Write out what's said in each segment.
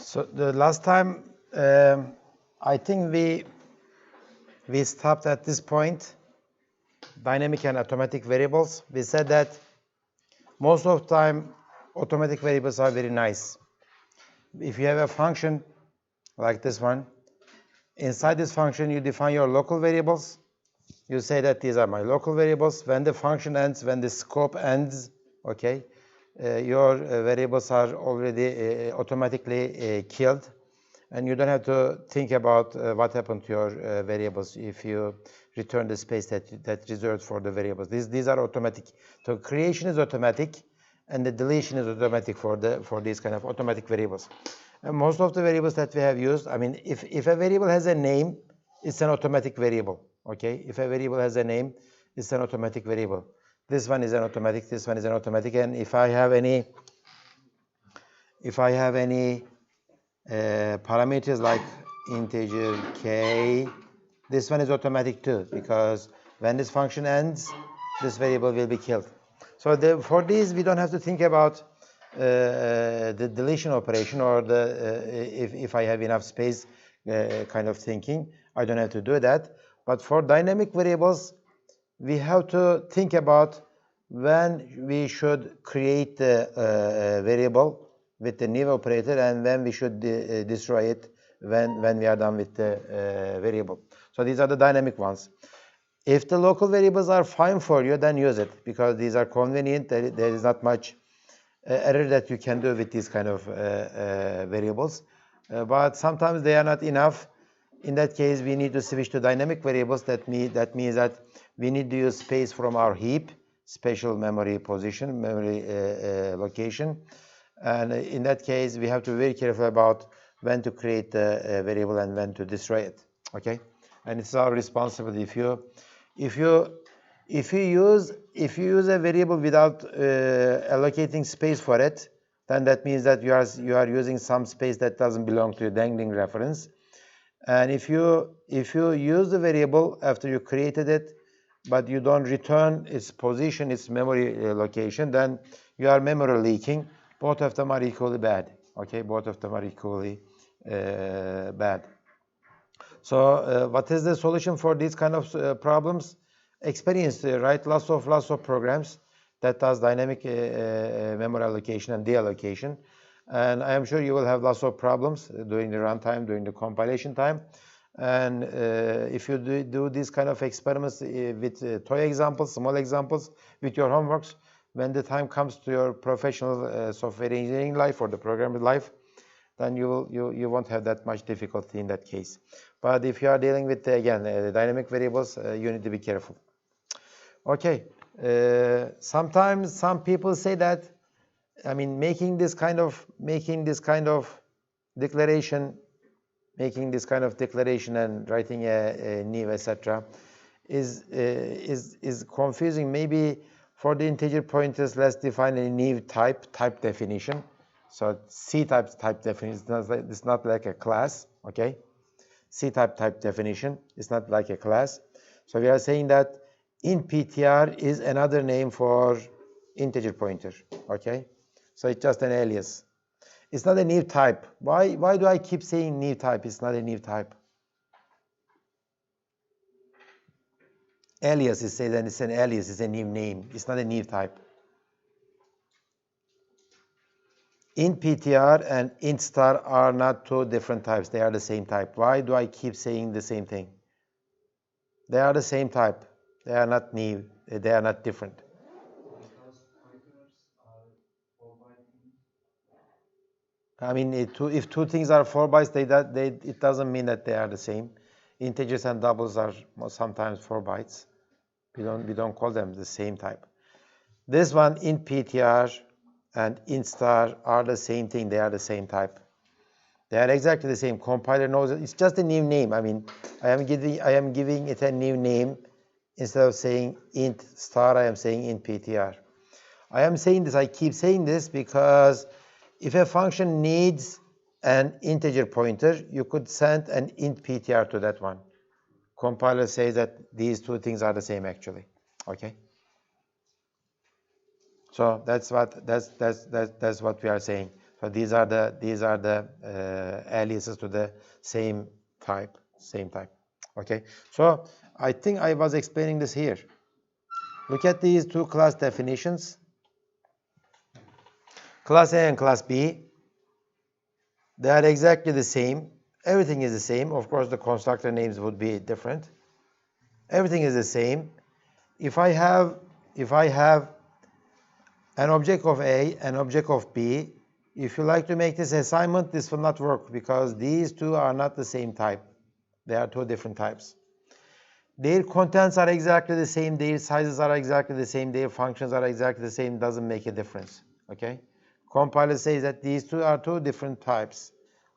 So the last time, I think we stopped at this point, dynamic and automatic variables. We said that most of the time, automatic variables are very nice. If you have a function like this one, inside this function, you define your local variables. You say that these are my local variables. When the function ends, when the scope ends, okay, your variables are already automatically killed, and you don't have to think about what happened to your variables if you return the space that reserved for the variables. These are automatic. So creation is automatic, and the deletion is automatic for these kind of automatic variables. And most of the variables that we have used, I mean, if a variable has a name, it's an automatic variable. Okay, if a variable has a name, it's an automatic variable. This one is an automatic. This one is an automatic. And if I have any parameters like integer k, this one is automatic too, because when this function ends, this variable will be killed. So for these, we don't have to think about the deletion operation or if I have enough space kind of thinking. I don't have to do that. But for dynamic variables, we have to think about when we should create the variable with the new operator and when we should destroy it when we are done with the variable. So these are the dynamic ones. If the local variables are fine for you, then use it, because these are convenient. There is not much error that you can do with these kind of variables. But sometimes they are not enough. In that case, we need to switch to dynamic variables. That means that we need to use space from our heap, special memory position, memory location. And in that case, we have to be very careful about when to create the variable and when to destroy it. Okay, and it's our responsibility. If you use a variable without allocating space for it, then that means that you are using some space that doesn't belong to your dangling reference. And if you use the variable after you created it, but you don't return its position, its memory location, then you are memory leaking. Both of them are equally bad. Okay, both of them are equally bad. So what is the solution for these kind of problems? Experience, write lots of programs that does dynamic memory allocation and deallocation. And I am sure you will have lots of problems during the runtime, during the compilation time. And if you do these kind of experiments with toy examples, small examples, with your homeworks, when the time comes to your professional software engineering life or the programming life, then you won't have that much difficulty in that case. But if you are dealing with, again, dynamic variables, you need to be careful. Okay, sometimes some people say that, I mean, making this kind of declaration and writing a new, etc., is confusing. Maybe for the integer pointers, let's define a new type definition. So C type definition. It's not like a class. Okay, C type definition. It's not like a class. So we are saying that int ptr is another name for integer pointer. Okay, so it's just an alias. It's not a new type. Why do I keep saying new type? It's not a new type. Alias is said, and it's an alias. It's a new name. It's not a new type. Int ptr and int star are not two different types. They are the same type. Why do I keep saying the same thing? They are the same type. They are not new. They are not different. I mean, if two things are 4 bytes, it doesn't mean that they are the same. Integers and doubles are sometimes 4 bytes. We don't call them the same type. This one, int ptr and int star, are the same thing. They are the same type. They are exactly the same. Compiler knows it. It's just a new name. I mean, I am giving it a new name. Instead of saying int star, I am saying int ptr. I am saying this. I keep saying this because if a function needs an integer pointer, you could send an int ptr to that one. Compiler says that these two things are the same actually. Okay. So that's what we are saying. So these are the aliases to the same type. Okay. So I think I was explaining this here. Look at these two class definitions. Class A and Class B. They are exactly the same. Everything is the same. Of course, the constructor names would be different. Everything is the same. If I have an object of A, an object of B, if you like to make this assignment, this will not work because these two are not the same type. They are two different types. Their contents are exactly the same, their sizes are exactly the same, their functions are exactly the same, doesn't make a difference. Okay? Compiler says that these two are two different types,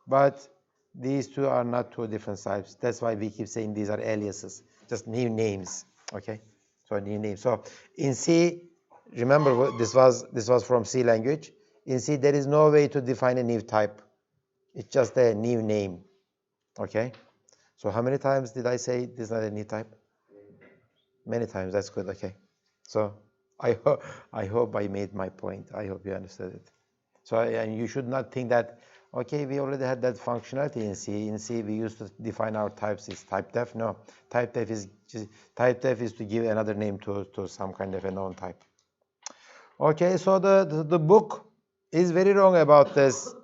but these two are not two different types. That's why we keep saying these are aliases, just new names. Okay? So new names. So in C, remember this was from C language. In C, there is no way to define a new type. It's just a new name. Okay? So how many times did I say this is not a new type? Many times. That's good. Okay. So I hope I made my point. I hope you understood it. So and you should not think that, okay, we already had that functionality in C. In C, we used to define our types. It's type def. No, type def is to give another name to some kind of a known type. Okay. So the book is very wrong about this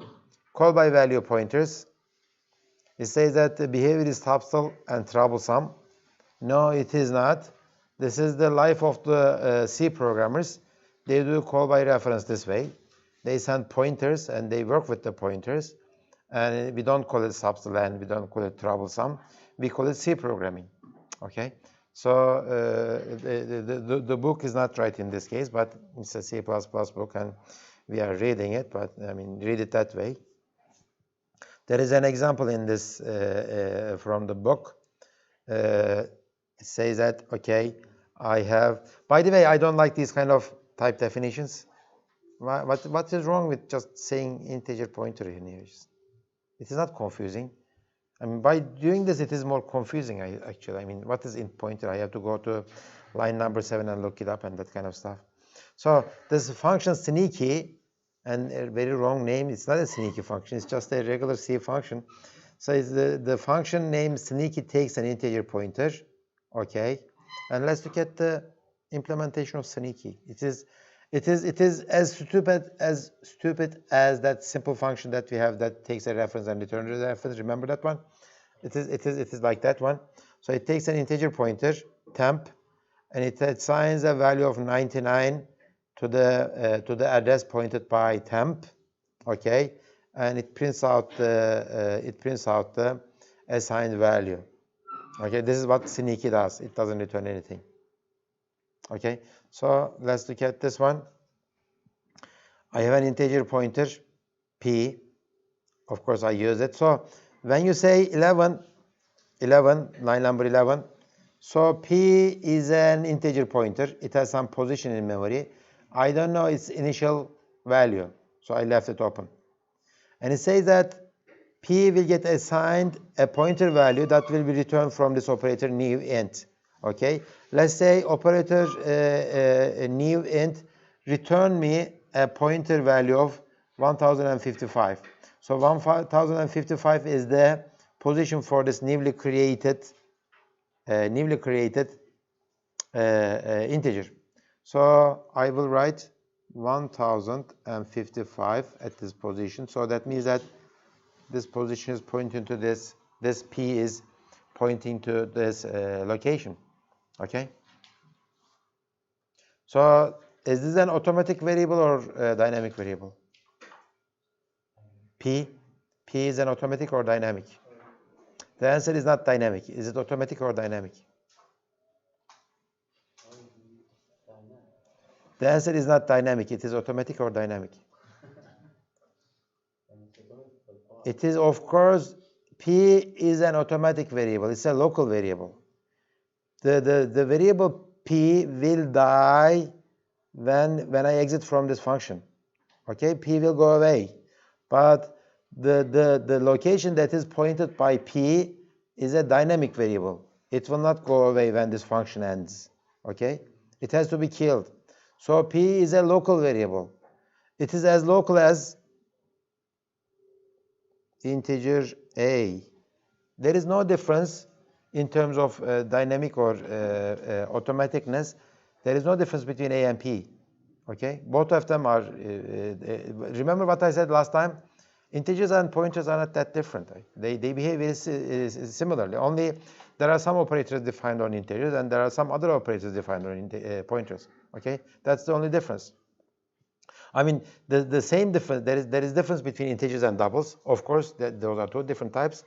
call by value pointers. It says that the behavior is subtle and troublesome. No, it is not. This is the life of the C programmers. They do call by reference this way. They send pointers and they work with the pointers. And we don't call it subtle and we don't call it troublesome. We call it C programming. Okay? So the book is not right in this case, but it's a C++ book and we are reading it, but I mean, read it that way. There is an example in this from the book. It says that, okay, I have, by the way, I don't like these kind of type definitions. What is wrong with just saying integer pointer in here? It is not confusing. I mean, by doing this, it is more confusing, actually. I mean, what is int pointer? I have to go to line number 7 and look it up and that kind of stuff. So this function sneaky, and a very wrong name. It's not a sneaky function. It's just a regular C function. So it's the function name sneaky takes an integer pointer. Okay. And let's look at the implementation of sneaky. It is as stupid as that simple function that we have that takes a reference and returns a reference. Remember that one? It is like that one. So it takes an integer pointer, temp, and it assigns a value of 99 to the address pointed by temp. Okay, and it prints out the assigned value. Okay, this is what sneaky does. It doesn't return anything. Okay, so let's look at this one. I have an integer pointer, p. Of course, I use it. So when you say 11, line number 11, so p is an integer pointer. It has some position in memory. I don't know its initial value, so I left it open. And it says that p will get assigned a pointer value that will be returned from this operator new int. Okay, let's say operator new int return me a pointer value of 1055. So 1055 is the position for this newly created integer. So I will write 1055 at this position. So that means that this position is pointing to this. This p is pointing to this location. Okay. So is this an automatic variable or dynamic variable? P is an automatic or dynamic? The answer is not dynamic. Is it automatic or dynamic? The answer is not dynamic. It is automatic or dynamic? It is, of course, P is an automatic variable. It's a local variable. The variable P will die when I exit from this function. Okay, P will go away. But the location that is pointed by P is a dynamic variable. It will not go away when this function ends. Okay, it has to be killed. So P is a local variable. It is as local as integer a. There is no difference in terms of dynamic or automaticness. There is no difference between a and p. Okay, both of them are. Remember what I said last time? Integers and pointers are not that different. Right? They behave very similarly. Only there are some operators defined on integers and there are some other operators defined on pointers. Okay, that's the only difference. I mean, the same difference. There is difference between integers and doubles. Of course, those are two different types.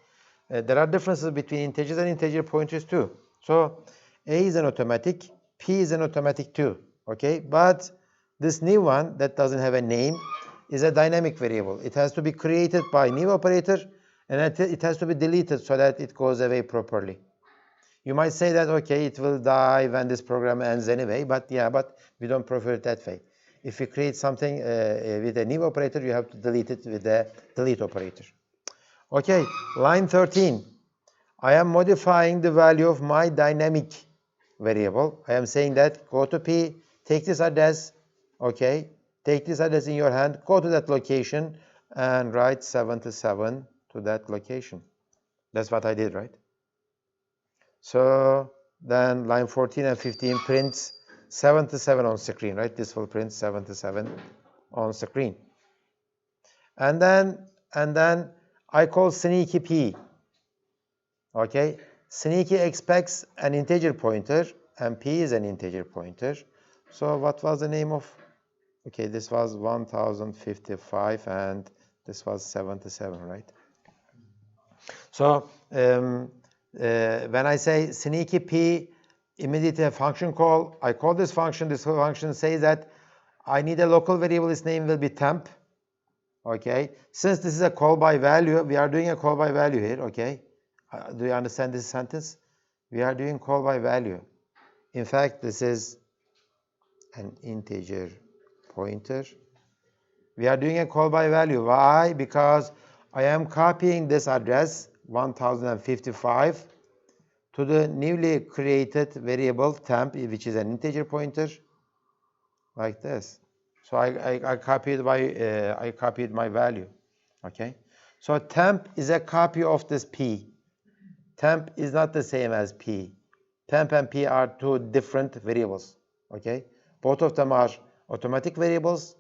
There are differences between integers and integer pointers too. So a is an automatic, p is an automatic too. Okay, but this new one that doesn't have a name is a dynamic variable. It has to be created by new operator, and it has to be deleted so that it goes away properly. You might say that, okay, it will die when this program ends anyway, but yeah, but we don't prefer it that way. If you create something with a new operator, you have to delete it with the delete operator. Okay, line 13. I am modifying the value of my dynamic variable. I am saying that go to P, take this address, okay, take this address in your hand, go to that location, and write 77 to that location. That's what I did, right? So then line 14 and 15 prints 77 on screen, right? This will print 77 on screen. And then I call sneaky P. Okay, sneaky expects an integer pointer, and P is an integer pointer. So what was the name of? Okay, this was 1055, and this was 77, right? So when I say sneaky P, immediately a function call. I call this function. This function says that I need a local variable. Its name will be temp. Okay, since this is a call by value, we are doing a call by value here. Okay. Do you understand this sentence? We are doing call by value. In fact, this is an integer pointer. We are doing a call by value. Why? Because I am copying this address, 1055, to the newly created variable temp, which is an integer pointer, like this. So I copied my value. Okay. So temp is a copy of this P. Temp is not the same as P. Temp and P are two different variables, okay? Both of them are automatic variables.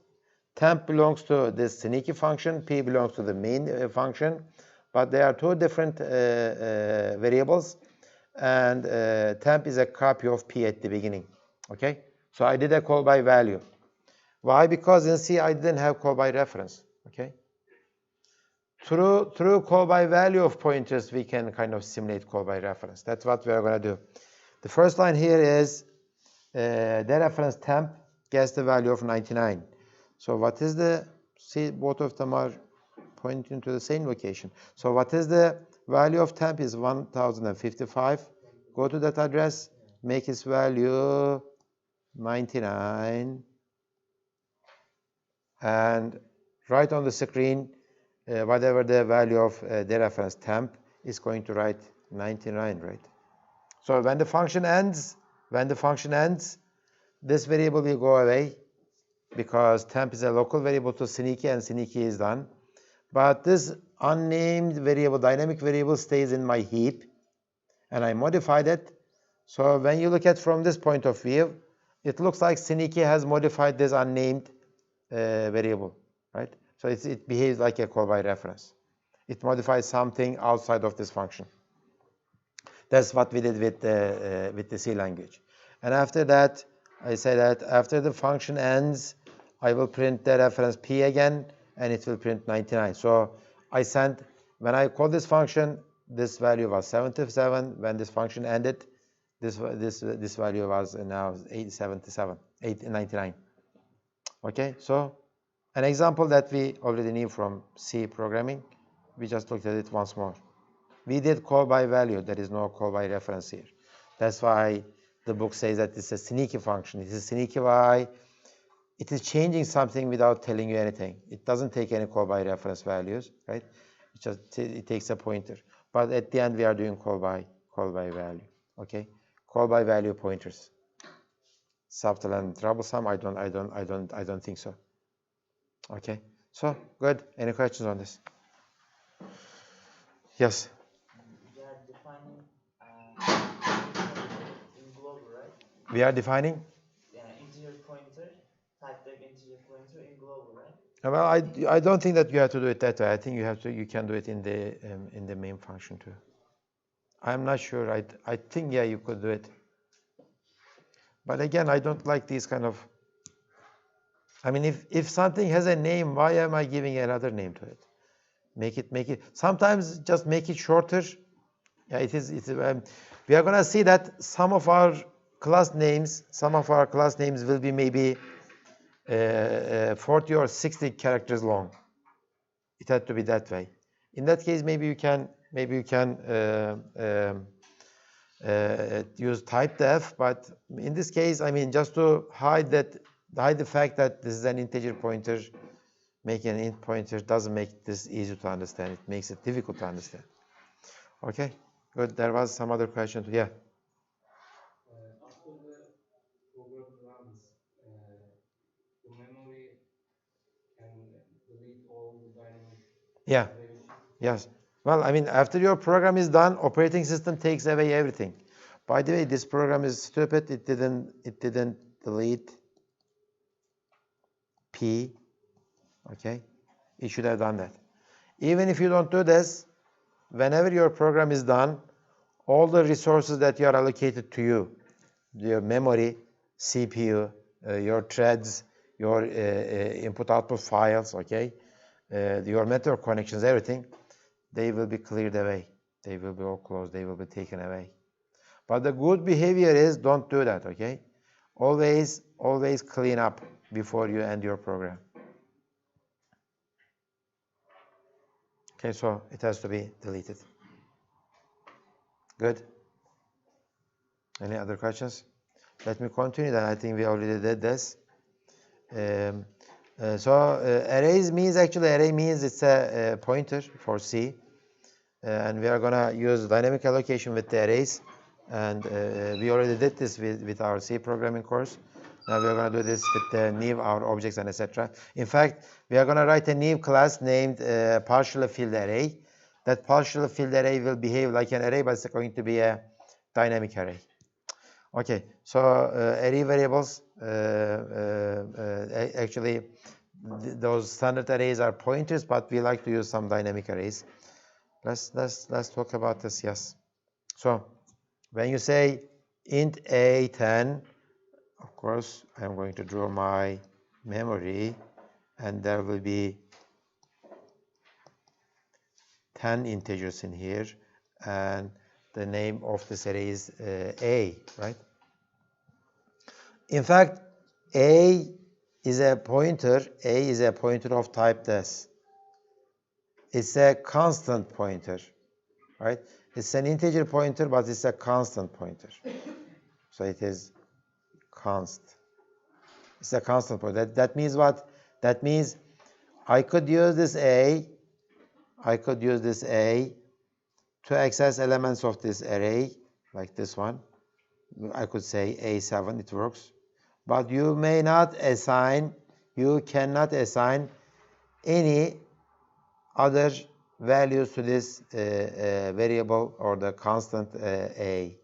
Temp belongs to this sneaky function, P belongs to the main function, but they are two different variables, and temp is a copy of P at the beginning, okay? So I did a call by value. Why? Because in C I didn't have call by reference, okay? Through call by value of pointers, we can kind of simulate call by reference. That's what we're going to do. The first line here is the reference temp gets the value of 99. So what is the, see, both of them are pointing to the same location. So what is the value of temp is 1055. Go to that address, make its value 99, and write on the screen whatever the value of the reference temp is going to write 99, right? So when the function ends, this variable will go away because temp is a local variable to sneaky, and sneaky is done. But this unnamed variable, dynamic variable, stays in my heap, and I modified it. So when you look at from this point of view, it looks like sneaky has modified this unnamed variable, right? So it behaves like a call by reference. It modifies something outside of this function. That's what we did with the C language. And after that, I say that after the function ends, I will print the reference P again, and it will print 99. So I sent, when I called this function, this value was 77. When this function ended, this value was now 899. Okay, so an example that we already knew from C programming, we just looked at it once more. We did call by value. There is no call by reference here. That's why the book says that it's a sneaky function. It is sneaky why it is changing something without telling you anything. It doesn't take any call by reference values, right? It takes a pointer. But at the end, we are doing call by value. Okay, call by value pointers. Subtle and troublesome? I don't think so. Okay, so good. Any questions on this? Yes. We are defining integer in global, right? We are defining. Yeah, integer pointer, type def integer pointer in global, right? Well, I don't think that you have to do it that way. I think you can do it in the main function too. I'm not sure. I think yeah you could do it. But again, I don't like these kind of. I mean, if something has a name, why am I giving another name to it? Make it. Sometimes just make it shorter. Yeah, it is. We are gonna see that some of our class names will be maybe 40 or 60 characters long. It had to be that way. In that case, maybe you can use type def, but in this case, I mean, just to hide the fact that this is an integer pointer, making an int pointer doesn't make this easy to understand. It makes it difficult to understand. Okay, good. There was some other question. Yeah. After the program runs, the memory can delete all the dynamic Yeah. Yes. Well, I mean, after your program is done, operating system takes away everything. By the way, this program is stupid. It didn't delete P. Okay. It should have done that. Even if you don't do this, whenever your program is done, all the resources that are allocated to you, your memory, CPU, your threads, your input-output files, okay, your network connections, everything, they will be cleared away. They will be all closed. They will be taken away. But the good behavior is don't do that, okay? Always clean up before you end your program. Okay, so it has to be deleted. Good. Any other questions? Let me continue then. I think we already did this. Arrays means, actually array means it's a pointer for C. And we are gonna use dynamic allocation with the arrays. And we already did this with our C programming course. Now we are gonna do this with the new, our objects and etc. In fact, we are gonna write a new class named partially filled array. That partially filled array will behave like an array, but it's going to be a dynamic array. Okay, so array variables, actually, those standard arrays are pointers, but we like to use some dynamic arrays. Let's talk about this. Yes. So when you say int a10, of course, I'm going to draw my memory, and there will be 10 integers in here, and the name of this array is a, right? In fact, a is a pointer. A is a pointer of type this. It's a constant pointer, right? It's an integer pointer, but it's a constant pointer. So it is const. It's a constant pointer. That means what? That means I could use this a to access elements of this array, like this one. I could say a7, it works. But you cannot assign any other values to this variable or the constant a.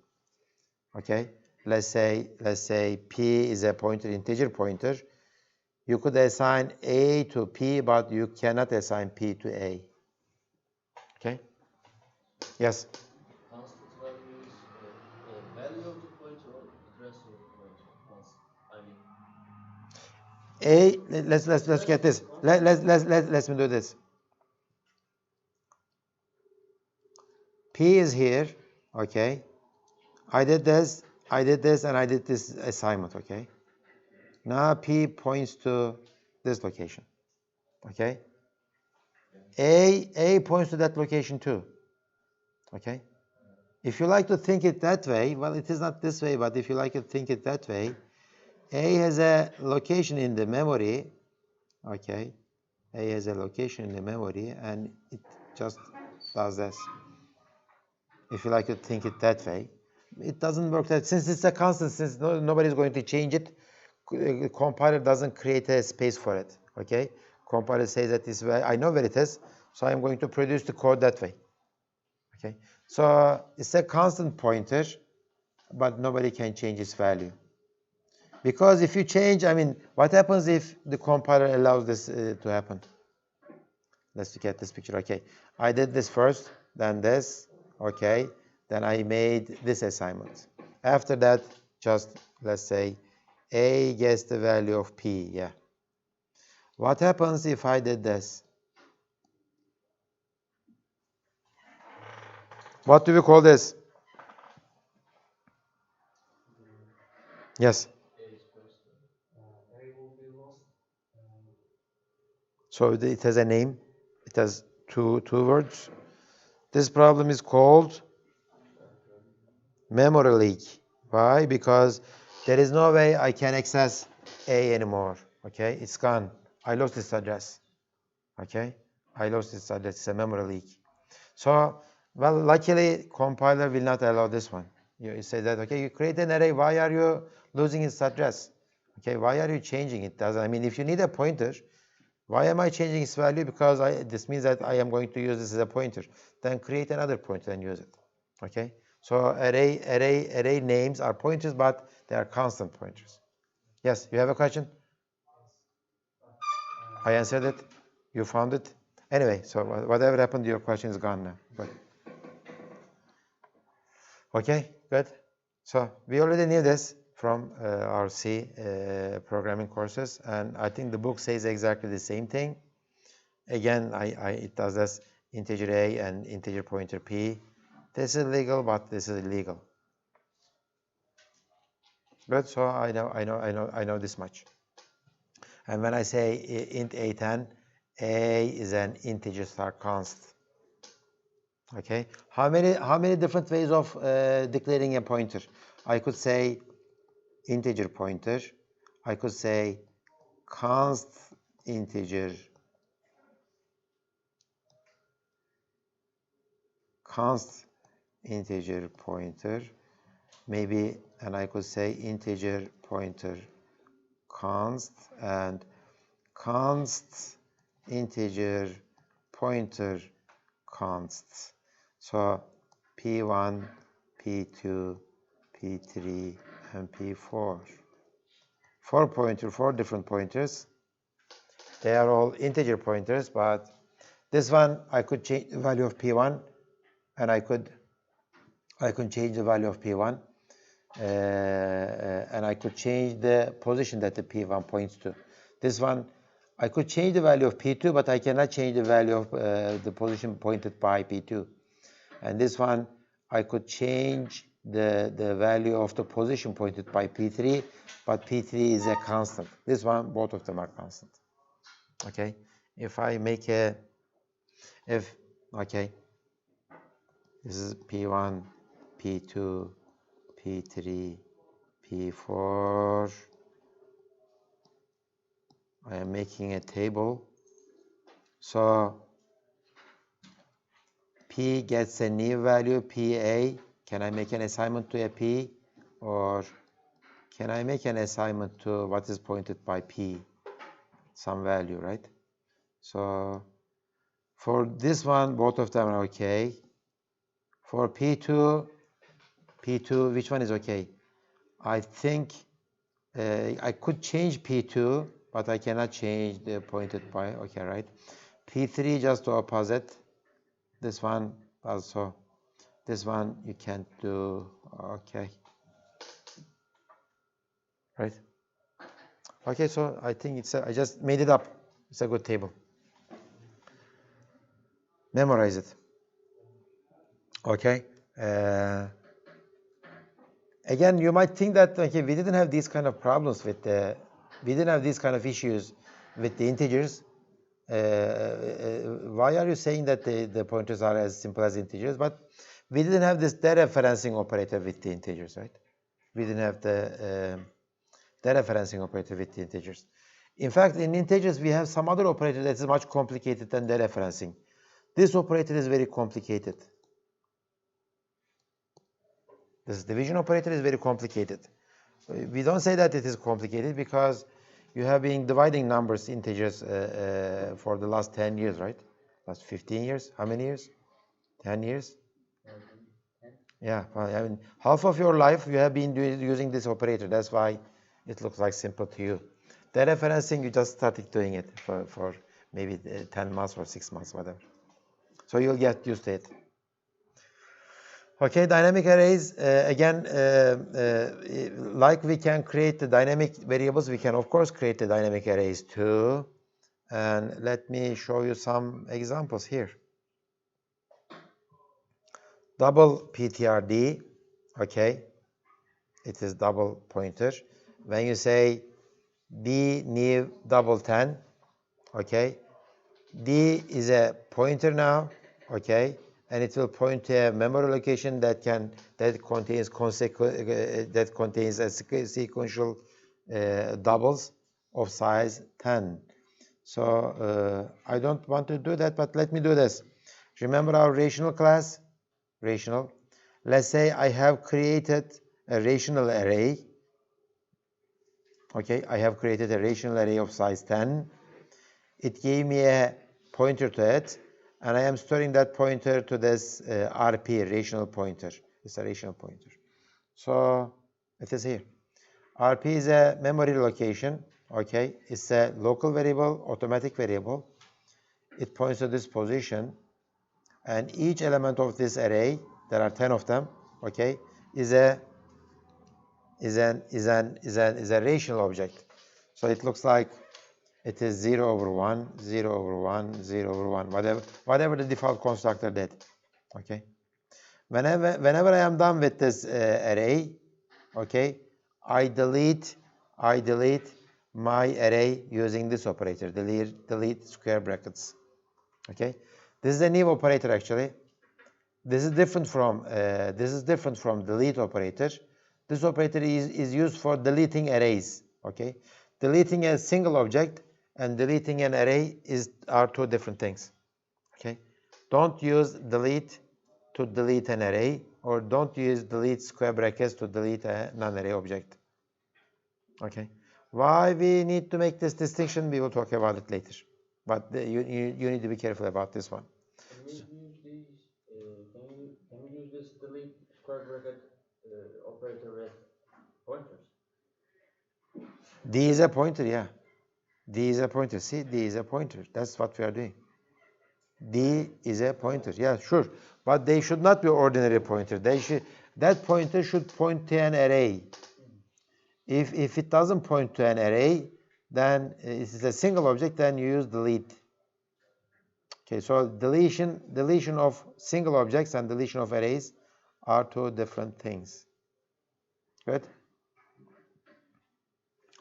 Okay, let's say p is a pointer, integer pointer. You could assign a to p, but you cannot assign p to a. Okay. Yes. Constant value is value of the pointer or address of the pointer. Constant. I mean, Let's get this. Let's do this. P is here. Okay. I did this, and I did this assignment. Okay. Now P points to this location. Okay. A points to that location too. Okay. If you like to think it that way, well, it is not this way, but if you like to think it that way, A has a location in the memory. Okay. A has a location in the memory, and it just does this. If you like to think it that way, it doesn't work that, since it's a constant, since nobody's going to change it, compiler doesn't create a space for it. Okay, compiler says that this way, I know where it is, so I'm going to produce the code that way. Okay, so it's a constant pointer, but nobody can change its value. Because if you change, I mean, what happens if the compiler allows this to happen? Let's look at this picture. Okay, I did this first, then this. Okay, then I made this assignment. After that, just let's say A gets the value of P. Yeah. What happens if I did this? What do we call this? Yes. So it has a name. It has two words. This problem is called memory leak. Why? Because there is no way I can access A anymore. Okay, it's gone. I lost this address. Okay, I lost this address. It's a memory leak. So, well, luckily, compiler will not allow this one. You say that, okay, you create an array. Why are you losing its address? Okay, why are you changing it? I mean, if you need a pointer, why am I changing its value? Because this means that I am going to use this as a pointer. Then create another pointer and use it. Okay. So array names are pointers, but they are constant pointers. Yes, you have a question? I answered it. You found it. Anyway, so whatever happened, your question is gone now. Good. Okay, good. So we already knew this from our C programming courses, and I think the book says exactly the same thing. Again, it does this integer A and integer pointer P. This is legal, but this is illegal. Good. So I know this much. And when I say int A10, A is an integer star const. Okay. How many different ways of declaring a pointer? I could say integer pointer. I could say const integer pointer. Maybe, and I could say integer pointer const and const integer pointer const. So P1, P2, P3, and P4. Four different pointers. They are all integer pointers, but this one I could change the value of P1, and I could change the value of P1, and I could change the position that the P1 points to. This one, I could change the value of P2, but I cannot change the value of the position pointed by P2. And this one, I could change the value of the position pointed by P3, but P3 is a constant. This one, both of them are constant. Okay, if I make okay, this is P1, P2, P3, P4. I am making a table. So P gets a new value, PA. Can I make an assignment to a P? Or can I make an assignment to what is pointed by P? Some value, right? So for this one, both of them are okay. For P2, which one is okay? I think I could change P2, but I cannot change the pointed by, okay, right? P3 just the opposite. This one also. This one you can't do, okay. Right? Okay, so I think I just made it up. It's a good table. Memorize it. Okay. Again, you might think that, okay, we didn't have these kind of problems we didn't have these kind of issues with the integers. Why are you saying that the pointers are as simple as integers? But we didn't have this dereferencing operator with the integers, right? We didn't have the dereferencing operator with the integers. In fact, in integers, we have some other operator that is much complicated than dereferencing. This operator is very complicated. This division operator is very complicated. We don't say that it is complicated because you have been dividing numbers, integers, for the last 10 years, right? Last 15 years? How many years? 10 years? 10. Yeah, well, I mean, half of your life you have been using this operator. That's why it looks like simple to you. The referencing, you just started doing it for maybe 10 months or 6 months, whatever. So you'll get used to it. Okay, dynamic arrays, again, like we can create the dynamic variables, we can of course create the dynamic arrays too. And let me show you some examples here. Double PTRD, okay, it is double pointer. When you say B new double 10, okay, D is a pointer now, okay, and it will point to a memory location that contains a sequential doubles of size 10. So I don't want to do that, but let me do this. Remember our rational class? Rational. Let's say I have created a rational array. Okay, I have created a rational array of size 10. It gave me a pointer to it, and I am storing that pointer to this RP, rational pointer. It's a rational pointer. So it is here. RP is a memory location, okay? It's a local variable, automatic variable. It points to this position, and each element of this array, there are 10 of them, okay, is a rational object. So it looks like it is 0 over 1, 0 over 1, 0 over 1, whatever the default constructor did. Okay. Whenever I am done with this array, okay, I delete my array using this operator, delete square brackets. Okay. This is a new operator actually. This is different from delete operator. This operator is used for deleting arrays. Okay, deleting a single object and deleting an array are two different things. Okay, don't use delete to delete an array, or don't use delete square brackets to delete a non-array object. Okay, why we need to make this distinction, we will talk about it later. But you need to be careful about this one. Can we use these? Can we use this delete square bracket operator with pointers? D is a pointer, yeah. D is a pointer. See, D is a pointer. That's what we are doing. D is a pointer. Yeah, sure. But they should not be ordinary pointer. That pointer should point to an array. If it doesn't point to an array, then it is a single object, then you use delete. Okay, so deletion of single objects and deletion of arrays are two different things. Good?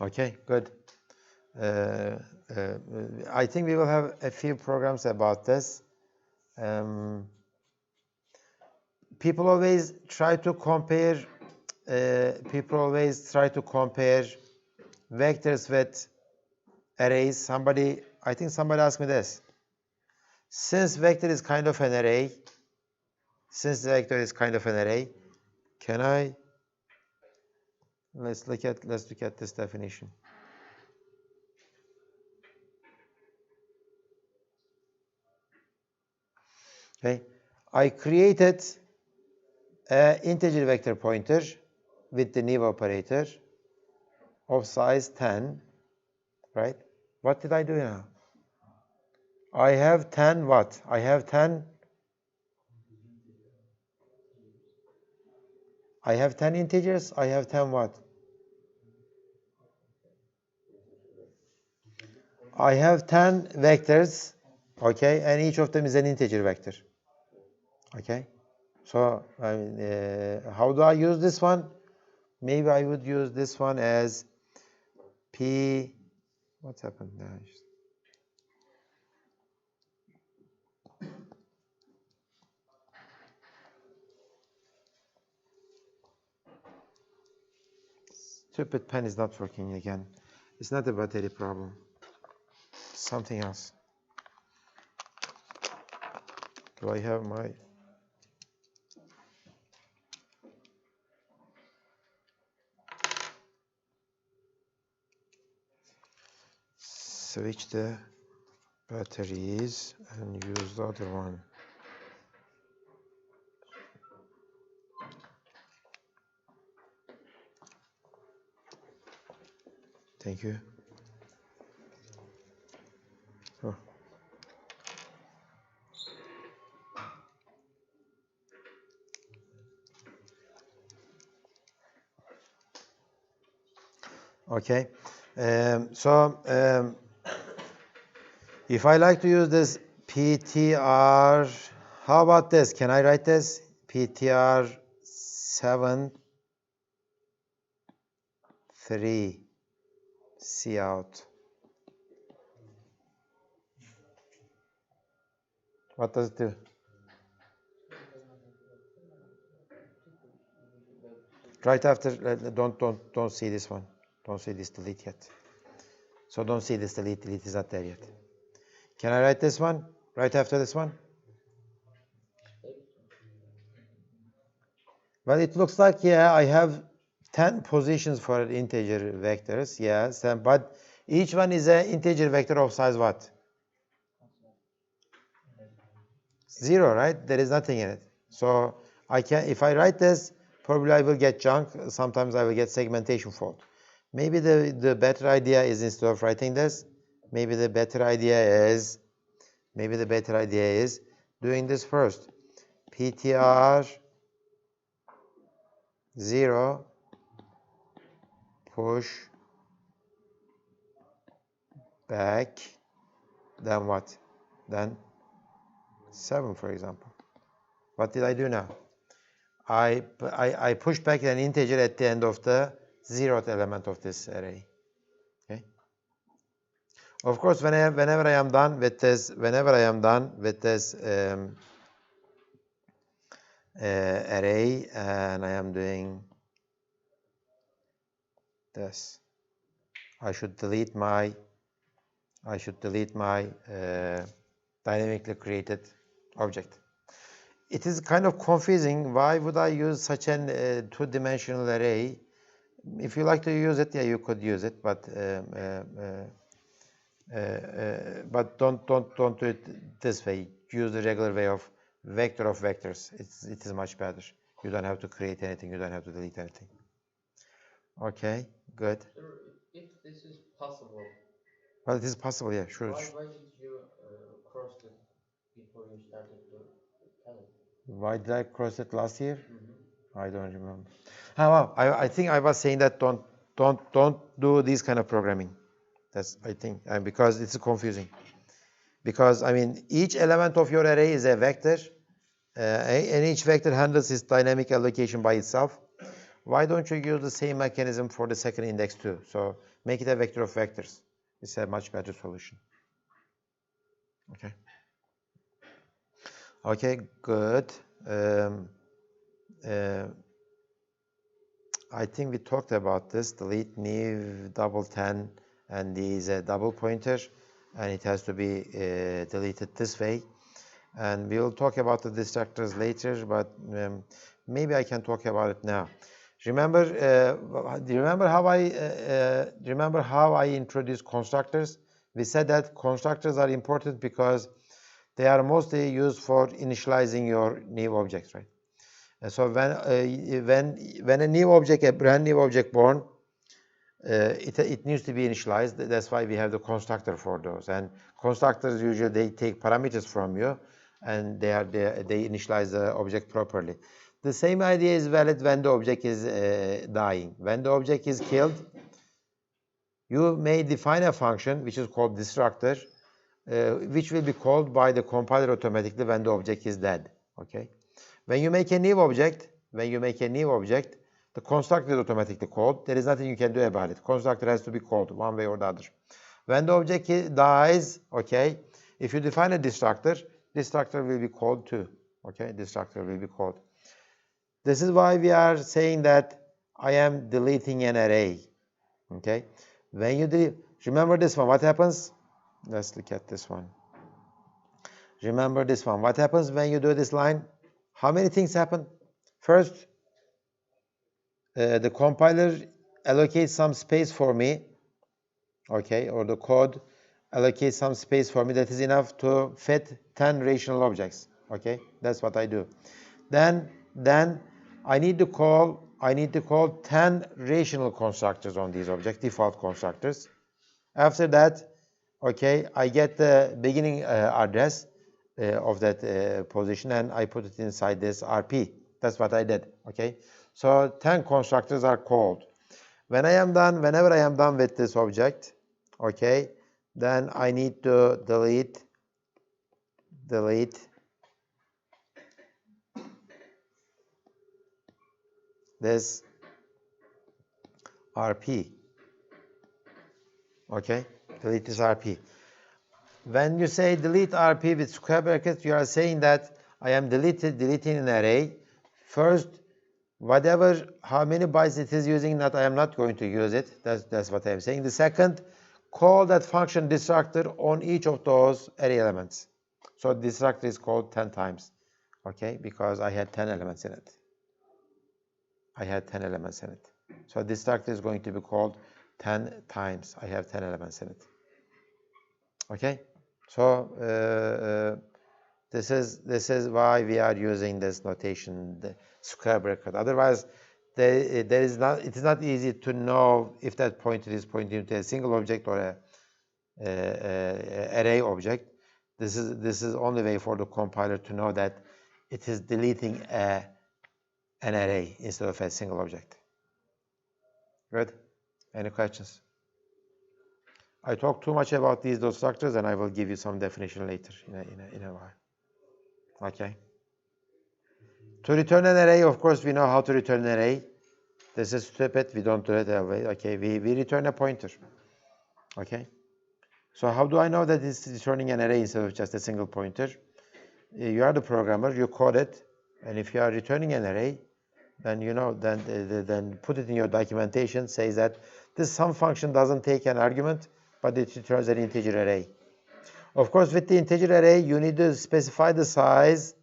Okay, good. I think we will have a few programs about this. People always try to compare vectors with arrays. I think somebody asked me this. Since vector is kind of an array, let's look at this definition. Okay, I created an integer vector pointer with the new operator of size 10, right? What did I do now? I have 10 what? I have 10 integers. I have 10 what? I have 10 vectors, okay, and each of them is an integer vector. Okay, so how do I use this one? Maybe I would use this one as P. What's happened there? Stupid pen is not working again. It's not a battery problem. Something else. Do I have my... Switch the batteries and use the other one. Thank you. Oh. Okay. If I like to use this PTR, how about this? Can I write this? PTR 7 3 C out. What does it do? Right after, don't see this one. Don't see this delete yet. So don't see this delete. Delete is not there yet. Can I write this one right after this one? Well, it looks like, yeah, I have 10 positions for integer vectors, yes, but each one is an integer vector of size what? 0, right? There is nothing in it. So I can, if I write this, probably I will get junk. Sometimes I will get segmentation fault. Maybe the better idea is, instead of writing this, maybe the better idea is doing this first. PTR 0 push back, then what? Then 7, for example. What did I do now? I pushed back an integer at the end of the 0th element of this array. Okay. Of course, whenever I am done with this, array, and I am doing this, I should delete my dynamically created object. It is kind of confusing. Why would I use such an two-dimensional array? If you like to use it, yeah, you could use it, but don't do it this way. Use the regular way of vector of vectors. It is much better. You don't have to create anything. You don't have to delete anything. Okay, good. Sir, if this is possible, Well, it is possible, yeah, sure. why did you cross it before you started to tell it? Why did I cross it last year? I don't remember. Well, I think I was saying that don't do this kind of programming. That's, I think, because it's confusing. Because, I mean, each element of your array is a vector, and each vector handles its dynamic allocation by itself. Why don't you use the same mechanism for the second index too? So make it a vector of vectors. It's a much better solution. Okay. Okay, good. I think we talked about this. Delete new double 10, and D is a double pointer, and it has to be deleted this way. And we will talk about the destructors later, but maybe I can talk about it now. Remember, do you remember how I introduced constructors? We said that constructors are important because they are mostly used for initializing your new objects, right? So when a new object, a brand new object born, it needs to be initialized. That's why we have the constructor for those. And constructors usually they take parameters from you, and they initialize the object properly. The same idea is valid when the object is dying. When the object is killed, you may define a function which is called destructor, which will be called by the compiler automatically when the object is dead. Okay. When you make a new object, the constructor is automatically called. There is nothing you can do about it. Constructor has to be called one way or the other. When the object dies, okay, if you define a destructor will be called too. Okay, destructor will be called. This is why we are saying that I am deleting an array. Okay, when you remember this one, what happens? Let's look at this one. Remember this one. What happens when you do this line? How many things happen? First, the compiler allocates some space for me, okay, or the code allocates some space for me that is enough to fit 10 rational objects, okay? That's what I do. Then I need to call 10 rational constructors on these objects, default constructors. After that, okay, I get the beginning address of that position and I put it inside this RP. That's what I did, okay? So 10 constructors are called. When I am done, whenever I am done with this object, okay, then I need to delete this RP, okay? Delete this RP. When you say delete RP with square brackets, you are saying that I am deleting an array. First, whatever, how many bytes it is using, that I am not going to use it. That's what I'm saying. The second, call that function destructor on each of those array elements. So destructor is called 10 times, okay, because I had 10 elements in it. So destructor is going to be called 10 times. I have 10 elements in it. Okay, so this is why we are using this notation, the square bracket. Otherwise, it is not easy to know if that pointer is pointing to a single object or a array object. This is only way for the compiler to know that it is deleting an array instead of a single object. Good. Any questions? I talked too much about these structures, and I will give you some definition later in a while. Okay. To return an array, of course, we know how to return an array. This is stupid. We don't do it that way. Okay, we return a pointer. Okay. So how do I know that it's returning an array instead of just a single pointer? You are the programmer. You code it, and if you are returning an array, then you know then put it in your documentation. Says that this sum function doesn't take an argument, but it returns an integer array. Of course, with the integer array, you need to specify the size.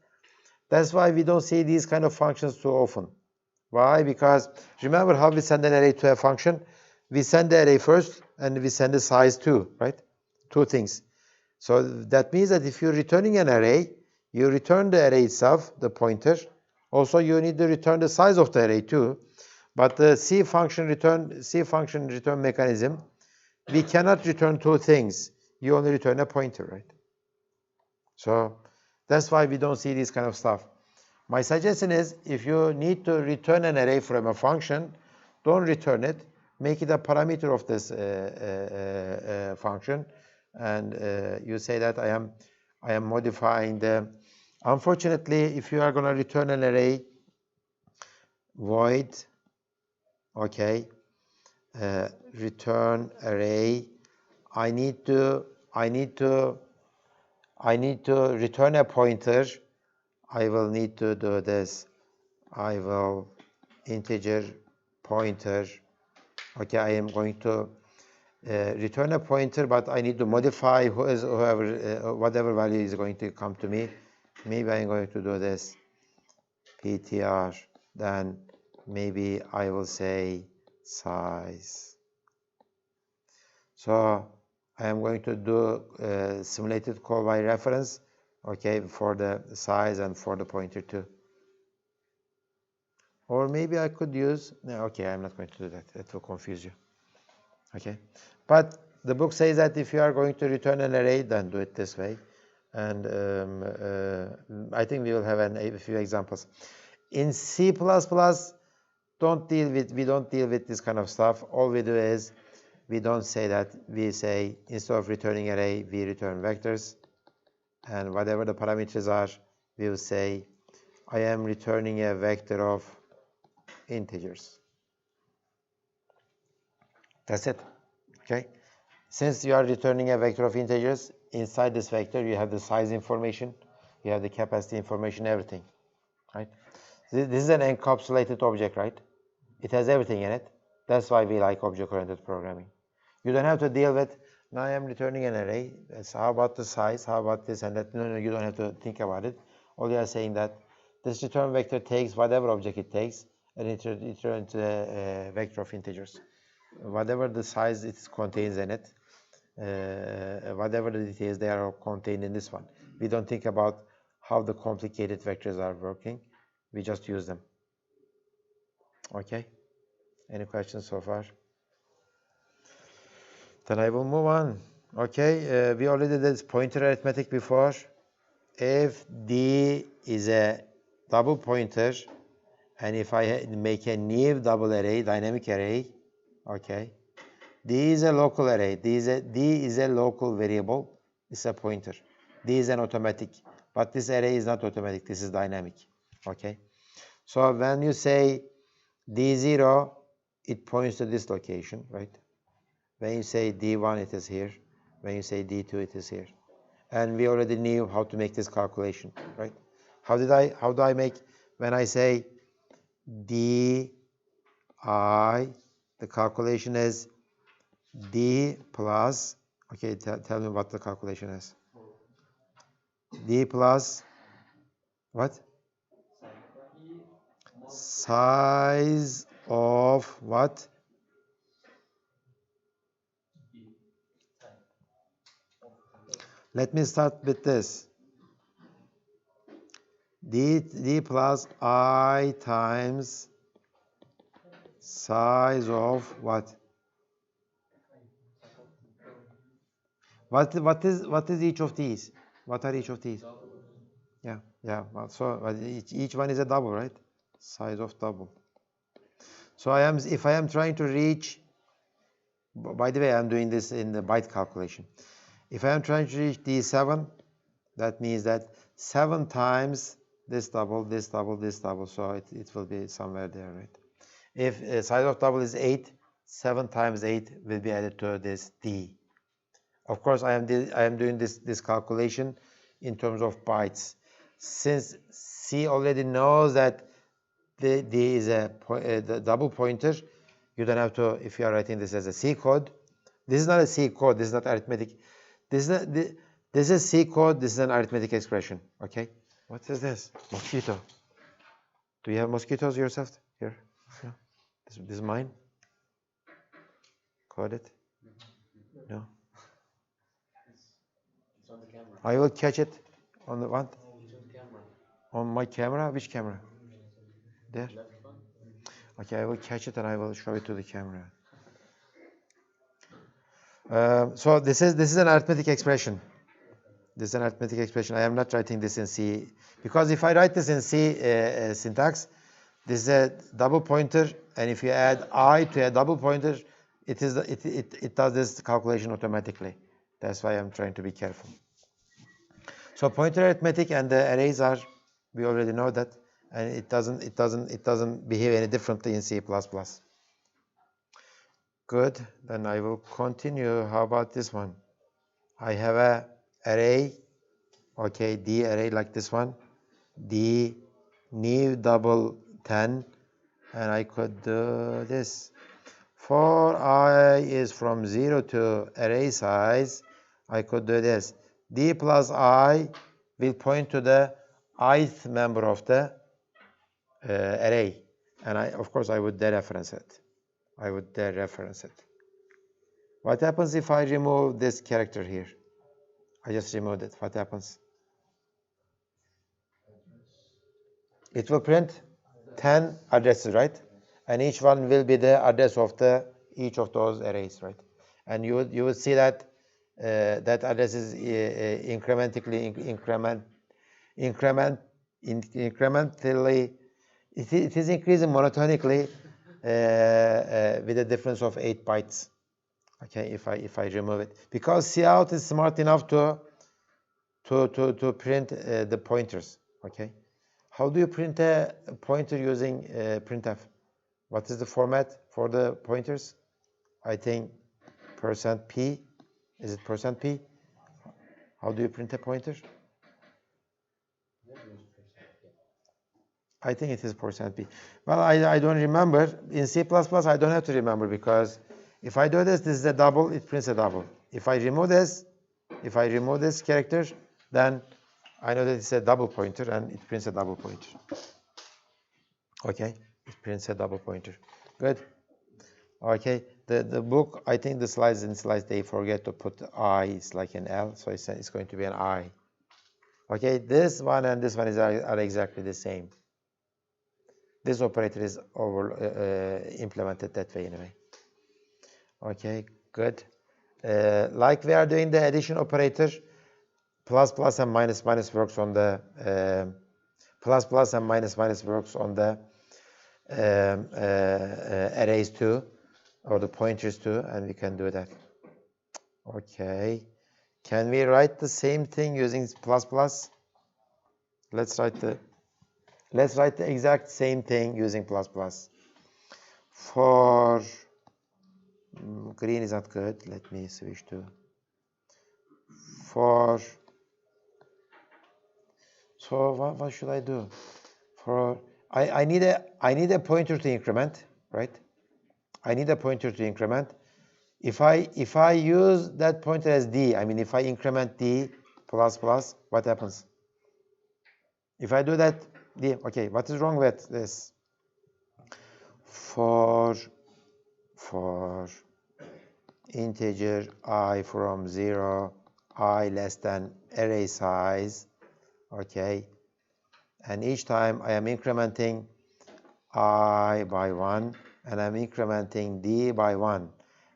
That's why we don't see these kind of functions too often. Why? Because remember how we send an array to a function? We send the array first, and we send the size too, right? Two things. So that means that if you're returning an array, you return the array itself, the pointer. Also, you need to return the size of the array too. But the C function return mechanism, we cannot return two things. You only return a pointer, right? So that's why we don't see this kind of stuff. My suggestion is, if you need to return an array from a function, don't return it. Make it a parameter of this function, and you say that I am modifying the. Unfortunately, if you are going to return an array, void, okay, return array. I need to return a pointer. I will need to do this. I will integer pointer. Okay, I am going to return a pointer, but I need to modify whatever value is going to come to me. Maybe I'm going to do this ptr. Then maybe I will say size. So I am going to do simulated call by reference, okay, for the size and for the pointer too. Or maybe I could use, no, okay, I'm not going to do that. It will confuse you. Okay, but the book says that if you are going to return an array, then do it this way. And I think we will have a few examples. In C++, we don't deal with this kind of stuff. All we do is we don't say that. We say instead of returning array, we return vectors. And whatever the parameters are, we will say I am returning a vector of integers. That's it. Okay. Since you are returning a vector of integers, inside this vector you have the size information, you have the capacity information, everything. Right? This is an encapsulated object, right? It has everything in it. That's why we like object-oriented programming. You don't have to deal with, now I am returning an array. How about the size? How about this and that? No, you don't have to think about it. All you are saying that this return vector takes whatever object it takes, and it returns a vector of integers. Whatever the size it contains in it, whatever the details, they are contained in this one. We don't think about how the complicated vectors are working. We just use them. Okay, any questions so far? Then I will move on. Okay, we already did this pointer arithmetic before. If D is a double pointer, and if I make a new double array, dynamic array, okay, D is a local array. D is a local variable. It's a pointer. D is an automatic, but this array is not automatic. This is dynamic. Okay. So when you say D0, it points to this location, right? When you say D1, it is here. When you say D2, it is here. And we already knew how to make this calculation, right? How do I make, when I say DI, the calculation is D plus, okay, tell me what the calculation is. D plus, what? Size of what? Let me start with this. D plus I times size of what? What is each of these? What are each of these? Yeah. Well, so each one is a double, right? Size of double. So if I am trying to reach, by the way, I'm doing this in the byte calculation. If I am trying to reach D7, that means that 7 times this double, this double, this double, so it will be somewhere there, right? If size of double is 8, 7 times 8 will be added to this D. Of course, I am doing this calculation in terms of bytes. Since C already knows that the D is the double pointer, you don't have to, if you are writing this as a C code. This is not a C code, this is not arithmetic. This is C code, this is an arithmetic expression, okay? What is this? Mosquito. Do you have mosquitoes yourself? Here? Yeah. This is mine? Caught it? No? It's on the camera. I will catch it on the what? It's on the camera. On my camera? Which camera? There? Left one. Okay, I will catch it and I will show it to the camera. So this is an arithmetic expression. This is an arithmetic expression. I am not writing this in C, because if I write this in C syntax, this is a double pointer, and if you add I to a double pointer, it does this calculation automatically. That's why I'm trying to be careful. So pointer arithmetic and the arrays are, we already know that, and it doesn't behave any differently in C++. Good. Then I will continue. How about this one? I have a array, okay, D array like this one, D new double 10, and I could do this. For I is from 0 to array size, I could do this. D plus I will point to the ith member of the array, and of course I would dereference it. What happens if I remove this character here? I just removed it. What happens? It will print 10 addresses, right? And each one will be the address of each of those arrays, right? And you would see that that address is incrementally. It is increasing monotonically with a difference of 8 bytes. Okay, if I remove it, because cout is smart enough to print the pointers. Okay, how do you print a pointer using printf? What is the format for the pointers? I think %p. Is it %p? How do you print a pointer? I think it is %p. Well, I don't remember. In C++, I don't have to remember, because if I do this is a double, it prints a double. If I remove this character, then I know that it's a double pointer and it prints a double pointer. Okay, it prints a double pointer. Good. Okay, the book, I think the slides they forget to put I, it's like an L, so it's going to be an I. Okay, this one and this one are exactly the same. This operator is implemented that way anyway. Okay, good. Like we are doing the addition operator, plus plus and minus minus works on the plus plus and minus minus works on the arrays too, or the pointers too, and we can do that. Okay, can we write the same thing using plus plus? Let's write the exact same thing using plus plus. For green is not good. Let me switch to for. So what should I do? For I need a pointer to increment, right? I need a pointer to increment. If I use that pointer as d, I mean if I increment d plus plus, what happens? If I do that d, okay, what is wrong with this? For integer I from 0, I less than array size, okay, and each time I am incrementing I by 1, and I'm incrementing d by 1,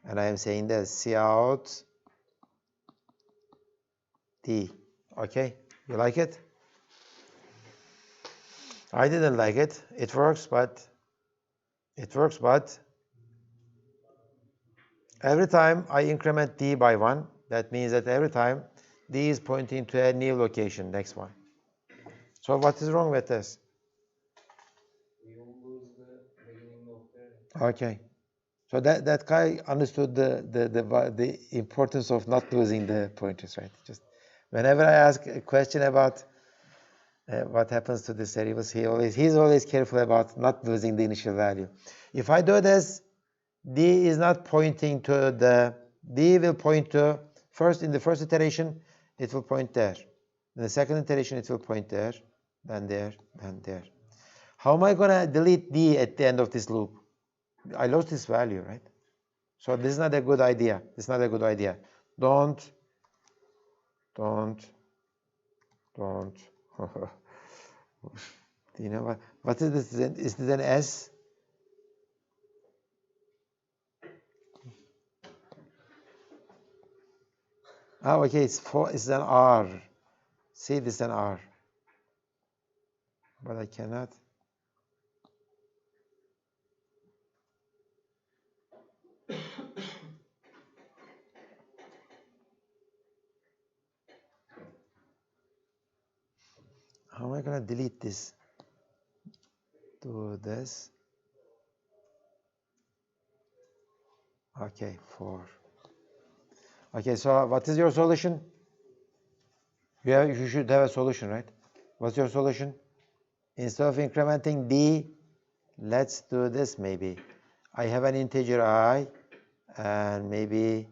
and I am saying that cout d. Okay, you like it? I didn't like it. It works, but every time I increment d by 1, that means that every time d is pointing to a new location, next one. So what is wrong with this? You lose the beginning of the. Okay. So that guy understood the importance of not losing the pointers, right? Just whenever I ask a question about what happens to these variables, he's always careful about not losing the initial value. If I do this, d is not pointing to d will point to in the first iteration, it will point there. In the second iteration, it will point there, then there, then there. How am I going to delete d at the end of this loop? I lost this value, right? So this is not a good idea. It's not a good idea. Don't. Do you know what? What is this? Is this an S? Oh, okay. It's an R. See, this is an R. But I cannot. How am I going to delete this? Do this. Okay, 4. Okay, so what is your solution? You should have a solution, right? What's your solution? Instead of incrementing d, let's do this maybe. I have an integer I, and maybe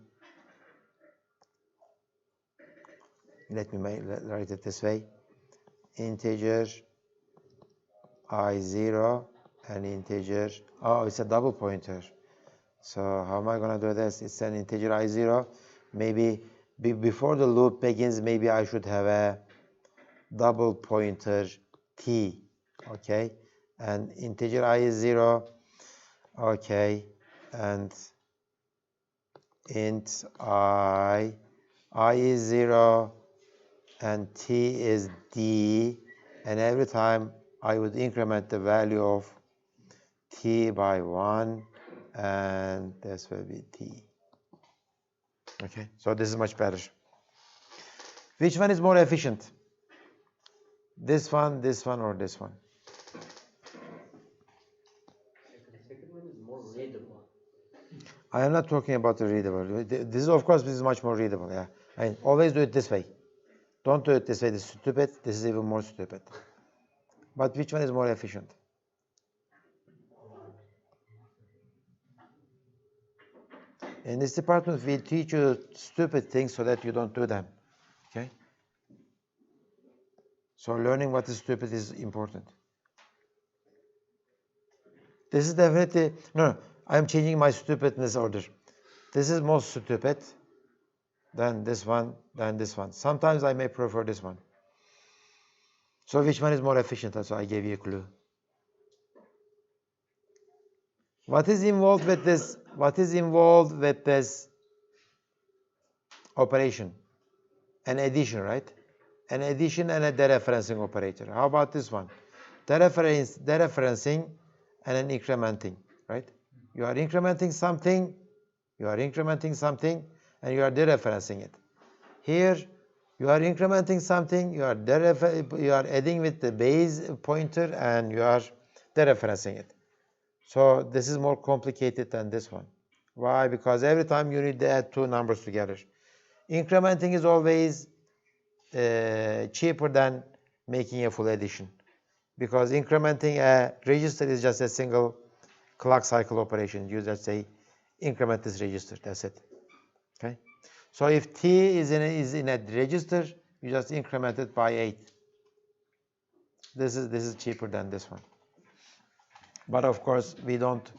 let me write it this way. Integer I0 and integer, oh, it's a double pointer. So how am I going to do this? It's an integer I0. Maybe before the loop begins, maybe I should have a double pointer t, okay? And integer I is 0, okay, and int I is 0, and t is d, and every time I would increment the value of t by 1, and this will be t. Okay, so this is much better. Which one is more efficient? This one, or this one? The second one is more readable. I am not talking about the readable. This is, of course, this is much more readable. Yeah, I mean, always do it this way. Don't do it this way. This is stupid. This is even more stupid. But which one is more efficient? In this department, we teach you stupid things so that you don't do them. Okay? So learning what is stupid is important. This is definitely, no, I'm changing my stupidness order. This is most stupid, then this one, then this one. Sometimes I may prefer this one. So which one is more efficient? So I gave you a clue. What is involved with this? What is involved with this operation? An addition, right? An addition and a dereferencing operator. How about this one? Dereferencing and an incrementing, right? You are incrementing something, and you are dereferencing it. Here, you are incrementing something, you are adding with the base pointer, and you are dereferencing it. So this is more complicated than this one. Why? Because every time you need to add two numbers together. Incrementing is always cheaper than making a full addition, because incrementing a register is just a single clock cycle operation. You just say increment this register, that's it. Okay. So if t is in a register, you just increment it by 8. This is cheaper than this one. But of course, we don't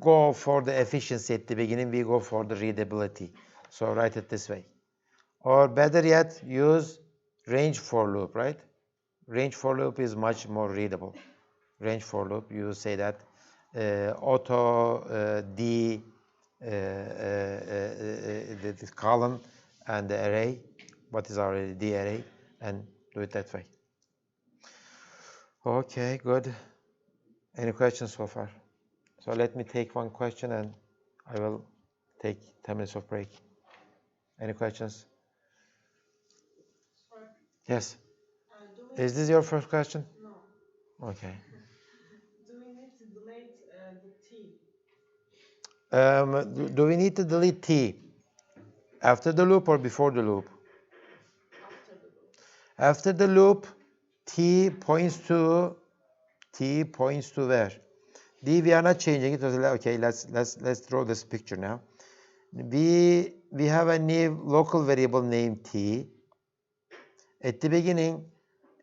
go for the efficiency at the beginning. We go for the readability. So write it this way, or better yet, use range for loop. Right? Range for loop is much more readable. Range for loop, you say that auto d the column and the array, what is already the array, and do it that way. Okay, good. Any questions so far? So let me take one question and I will take 10 minutes of break. Any questions? Sorry. Yes. Is this your first question? No. Okay. Do we need to delete the T? Do we need to delete t after the loop or before the loop? After the loop. After the loop, t points to where? D, we are not changing it. Okay, let's draw this picture now. We have a new local variable named t. At the beginning,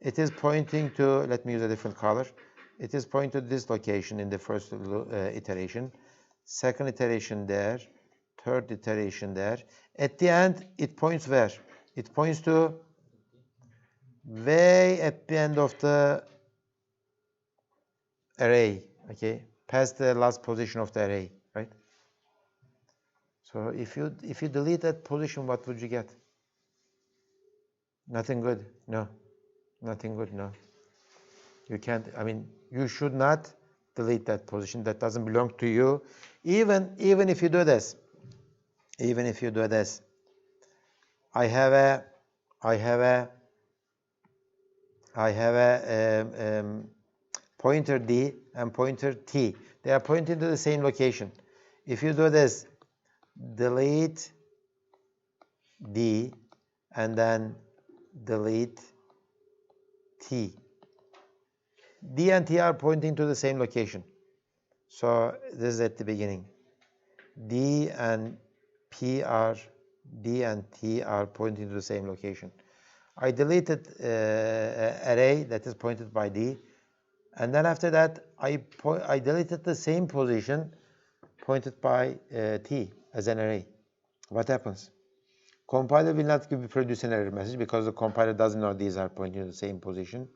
it is pointing to, let me use a different color. It is pointing to this location in the first iteration. Second iteration there. Third iteration there. At the end, it points where? It points to way at the end of the array, okay, past the last position of the array, right? So if you delete that position, what would you get? Nothing good. No, nothing good. No, you can't. I mean, you should not delete that position. That doesn't belong to you. Even if you do this, I have a pointer D and pointer T. They are pointing to the same location. If you do this, delete D and then delete T. D and T are pointing to the same location. So this is at the beginning. D and T are pointing to the same location. I deleted array that is pointed by D, and then after that I deleted the same position pointed by T as an array. What happens? Compiler will not produce an error message because the compiler doesn't know these are pointing to the same position.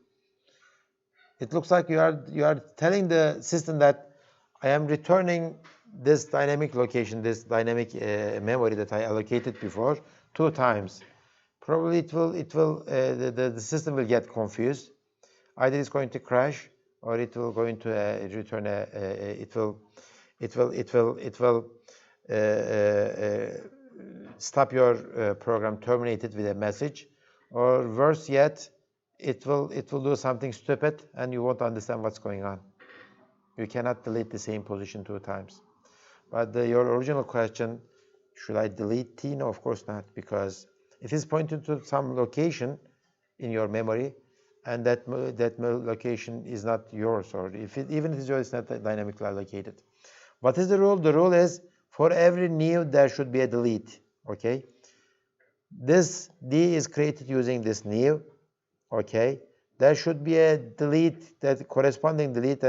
It looks like you are telling the system that I am returning this dynamic location, this dynamic memory that I allocated before 2 times. Probably the system will get confused. Either it's going to crash or it will going to return it will stop your program, terminate it with a message, or worse yet, it will do something stupid and you won't understand what's going on. You cannot delete the same position 2 times. But your original question, should I delete T? No, of course not, because it is pointing to some location in your memory, and that location is not yours, or even if it is yours, it's not dynamically allocated. What is the rule? The rule is for every new there should be a delete. Okay, this D is created using this new. Okay, there should be a delete, that corresponding delete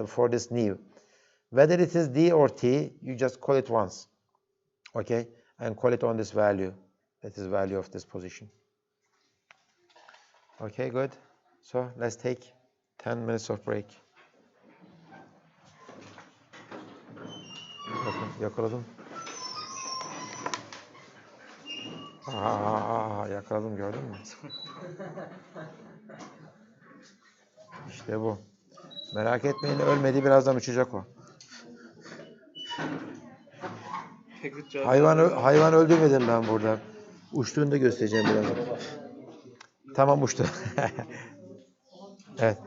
for this new. Whether it is D or T, you just call it once. Okay, and call it on this value. That is value of this position. Okay, good. So let's take 10 minutes of break. Bakın yakaladım. Yakaladım, gördün mü? İşte bu. Merak etmeyin, ölmedi, birazdan uçacak o. Hayvan öldürmedim ben burada. Uçtuğunu da göstereceğim birazdan. Tamam, uçtu. Evet.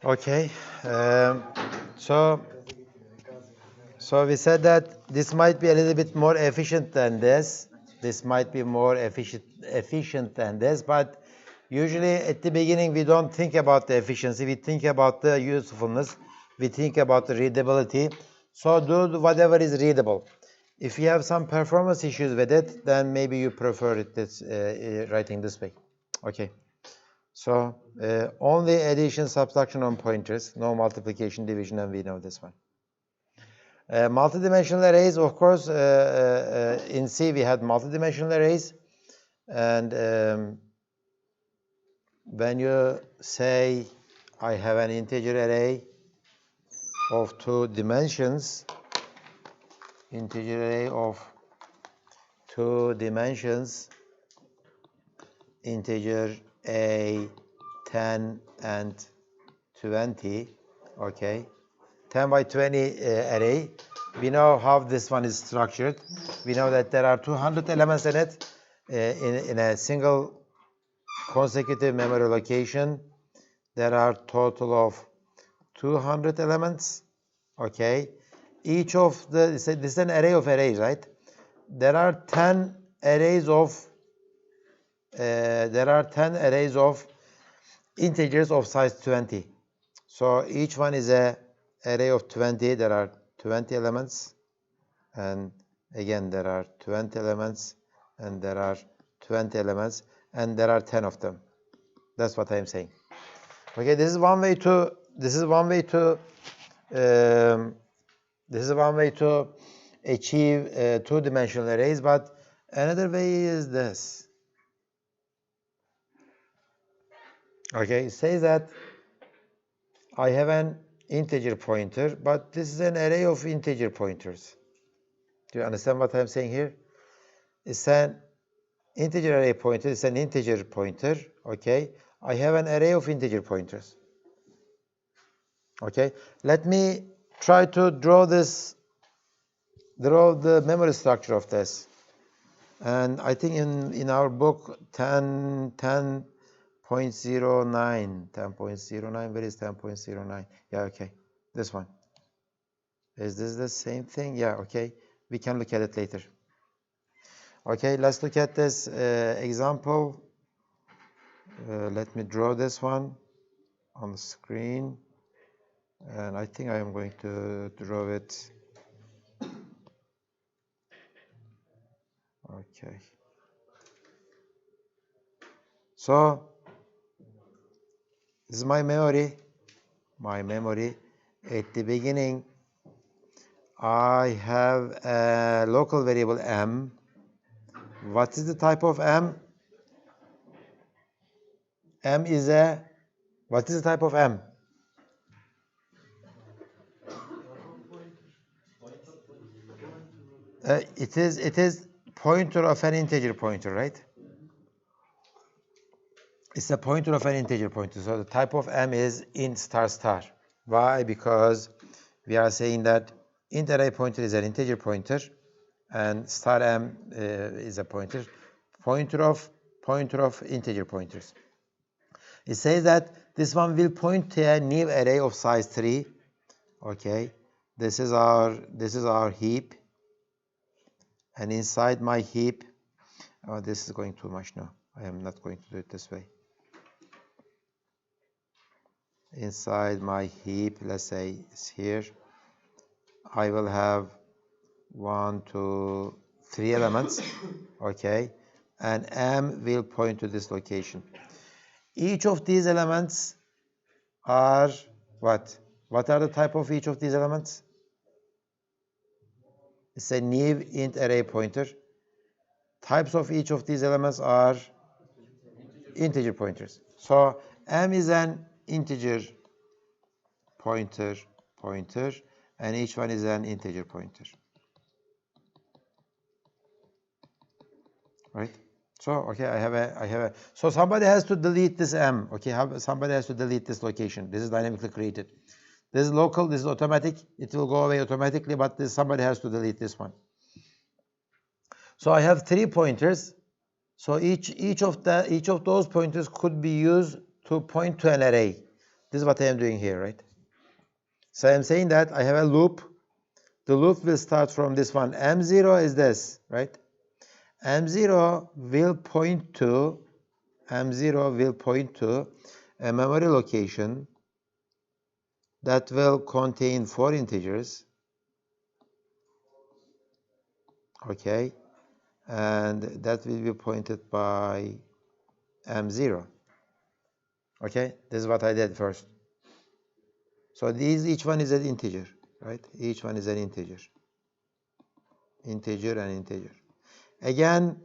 Okay, so we said that this might be a little bit more efficient than this. This might be more efficient than this, but usually at the beginning we don't think about the efficiency. We think about the usefulness. We think about the readability. So do whatever is readable. If you have some performance issues with it, then maybe you prefer it this, writing this way. Okay. So only addition, subtraction on pointers, no multiplication, division, and we know this one. Multidimensional arrays, of course, in C we had multidimensional arrays, and when you say I have an integer array of 2 dimensions, integer array of 2 dimensions, integer a 10 and 20, okay, 10 by 20 array. We know how this one is structured. We know that there are 200 elements in it in a single consecutive memory location. There are total of 200 elements, okay. Each of the, this is an array of arrays, right? There are 10 arrays of integers of size 20. So each one is a array of 20. There are 20 elements, and again there are 20 elements, and there are 20 elements, and there are 10 of them. That's what I'm saying. Okay, this is one way to achieve two-dimensional arrays, but another way is this. Okay, it says that I have an integer pointer, but this is an array of integer pointers. Do you understand what I'm saying here? It's an integer array pointer, it's an integer pointer, okay? I have an array of integer pointers. Okay, let me try to draw the memory structure of this. And I think in our book 10.09, where is 10.09? Yeah, okay, this one. Is this the same thing? Yeah, okay, we can look at it later. Okay, let's look at this example. Let me draw this one on the screen. And I think I am going to draw it. Okay. So this is my memory. At the beginning, I have a local variable m. What is the type of m? What is the type of m? It is pointer of an integer pointer, right? It's a pointer of an integer pointer. So the type of m is int star star. Why? Because we are saying that int array pointer is an integer pointer, and star m is a pointer of integer pointers. It says that this one will point to a new array of size 3. Okay, this is our heap, and inside my heap, oh, this is going too much now. I am not going to do it this way. Inside my heap, let's say it's here, I will have 1, 2, 3 elements, okay, and m will point to this location. Each of these elements are what? What are the type of each of these elements? It's a new int array pointer. Types of each of these elements are integer pointers. So m is an integer pointer, and each one is an integer pointer. Right? So okay, I have a. So somebody has to delete this m. Okay, somebody has to delete this location. This is dynamically created. This is local, this is automatic. It will go away automatically, but somebody has to delete this one. So I have 3 pointers. So each of those pointers could be used to point to an array. This is what I am doing here, right? So I'm saying that I have a loop. The loop will start from this one. M0 is this, right? M0 will point to a memory location that will contain 4 integers. Okay, and that will be pointed by M0. Okay, this is what I did first. So each one is an integer, right? Each one is an integer. Integer and integer. Again,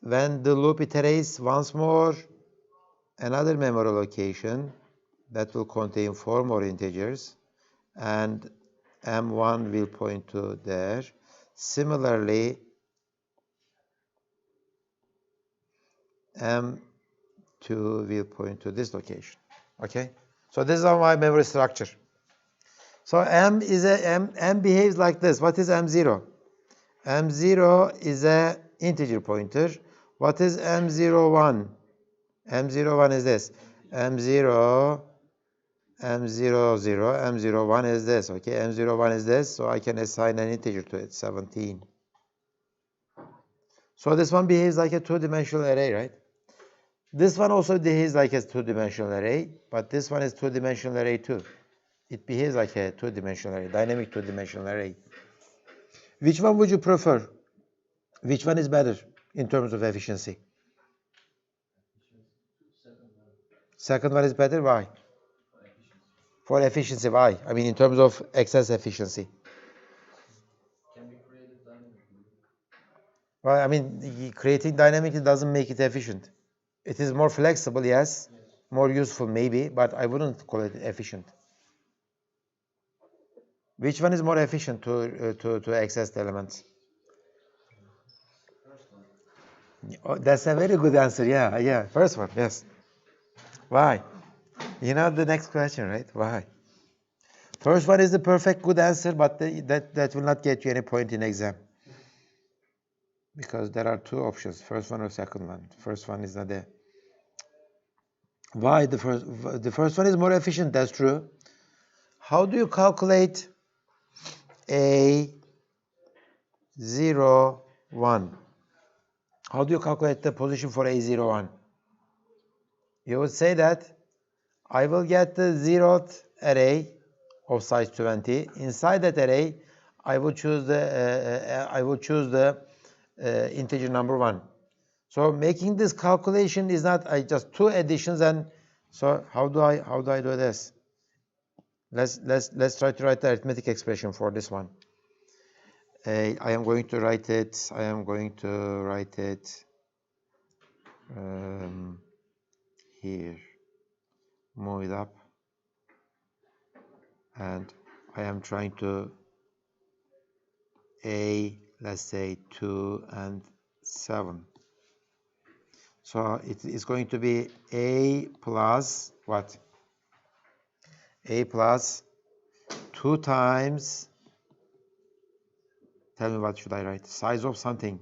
when the loop iterates once more, another memory location that will contain 4 more integers, and M1 will point to there. Similarly, M2 will point to this location. Okay? So this is my memory structure. So M behaves like this. What is M0? M0 is a integer pointer. What is M01? M01 is this. M0, M01 is this. Okay, M01 is this. So I can assign an integer to it, 17. So this one behaves like a 2-dimensional array, right? This one also behaves like a 2-dimensional array, but this one is 2-dimensional array too. It behaves like a 2-dimensional array, dynamic 2-dimensional array. Which one would you prefer? Which one is better in terms of efficiency? Second one is better. Why? For efficiency, why? I mean, in terms of excess efficiency. Can be created dynamically. Well, I mean, creating dynamically doesn't make it efficient. It is more flexible, yes. More useful, maybe, but I wouldn't call it efficient. Which one is more efficient to access the elements? First one. Oh, that's a very good answer. Yeah. First one, yes. Why? You know the next question, right? Why? First one is the perfect good answer, but that will not get you any point in exam. Because there are 2 options, first one or second one. First one is not there. Why? The first one is more efficient, that's true. How do you calculate A01? How do you calculate the position for A01? You would say that I will get the 0th array of size 20. Inside that array, I will choose the integer number 1. So making this calculation is not just 2 additions, and so how do I do this? Let's try to write the arithmetic expression for this one. I am going to write it. Here. Move it up, and I am trying to let's say 2 and 7. So it is going to be A plus what? A plus 2 times, tell me what should I write? Size of something.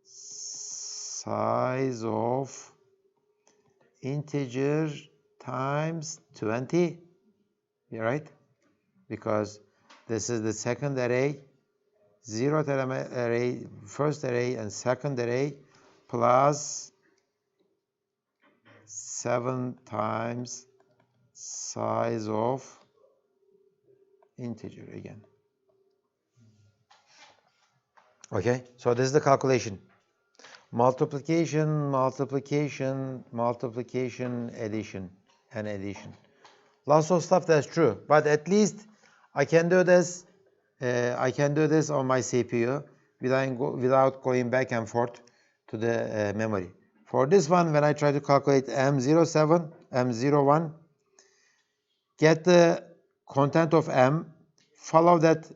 Size of integer times 20. Yeah, right? Because this is the second array, 0th array, first array, and second array, plus 7 times size of integer again. Okay, so this is the calculation. Multiplication, addition, and addition. Lots of stuff that's true, but at least I can do this. On my CPU without going back and forth to the memory. For this one, when I try to calculate M07, M01, get the content of M, follow that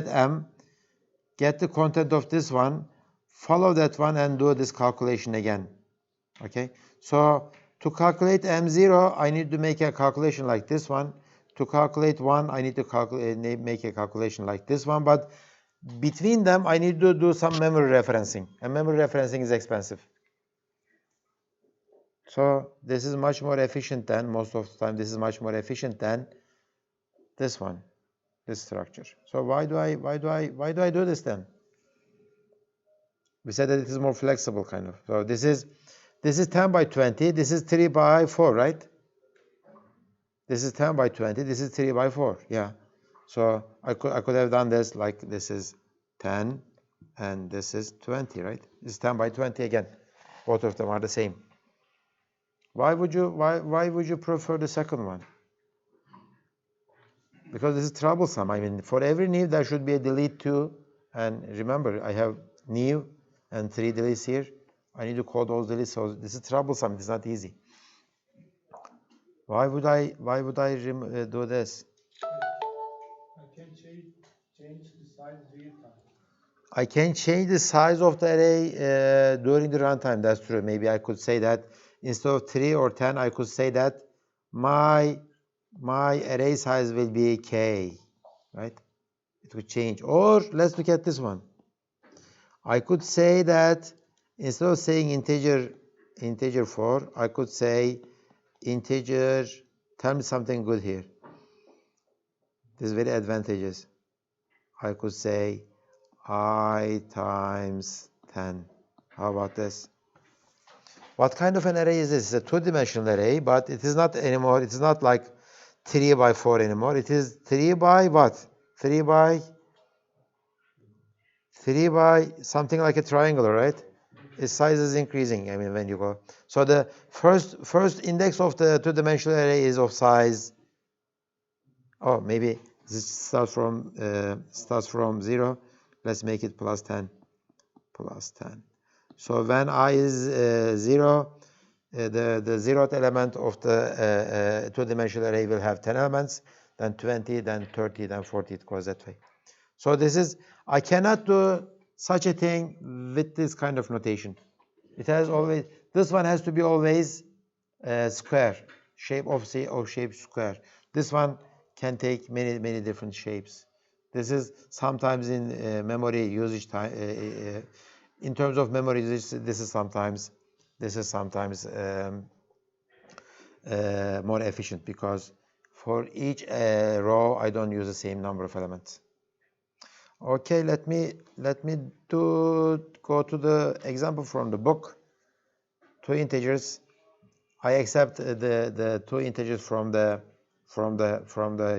M, get the content of this one, follow that one, and do this calculation again. Okay, so To calculate M0, I need to make a calculation like this one. To calculate 1, I need to make a calculation like this one. But between them, I need to do some memory referencing. And memory referencing is expensive. So this is much more efficient than, most of the time, this is much more efficient than this one, this structure. So why do I do this then? We said that it is more flexible kind of. So this is 10 by 20, this is 3 by 4, right? This is 10 by 20, this is 3 by 4, yeah. So I could have done this like this is 10 and this is 20, right? This is 10 by 20 again. Both of them are the same. Why would you prefer the second one? Because this is troublesome. I mean, for every new there should be a delete 2, and remember I have new and 3 deletes here. I need to code those deletes, so this is troublesome. It's not easy. Why would I do this? I can change the size real time. I can change the size of the array during the runtime. That's true. Maybe I could say that instead of 3 or 10, I could say that my array size will be k, right? It would change. Or let's look at this one. I could say that instead of saying integer 4, I could say integer, tell me something good here. This is very advantageous. I could say I times 10. How about this? What kind of an array is this? It's a two-dimensional array, but it is not anymore. It is not like 3 by 4 anymore. It is 3 by what? 3 by something like a triangle, right? Its size is increasing. I mean, when you go. So the first index of the two-dimensional array is of size. Oh, maybe this starts from 0. Let's make it plus 10. Plus 10. So when I is 0, the 0th element of the two-dimensional array will have 10 elements, then 20, then 30, then 40. It goes that way. So this is, I cannot do such a thing with this kind of notation. It has always, this one has to be always square, shape of shape square. This one can take many different shapes. This is sometimes in memory usage time. In terms of memory usage, this is sometimes more efficient because for each row I don't use the same number of elements. Okay, let me go to the example from the book. 2 integers. I accept the 2 integers from the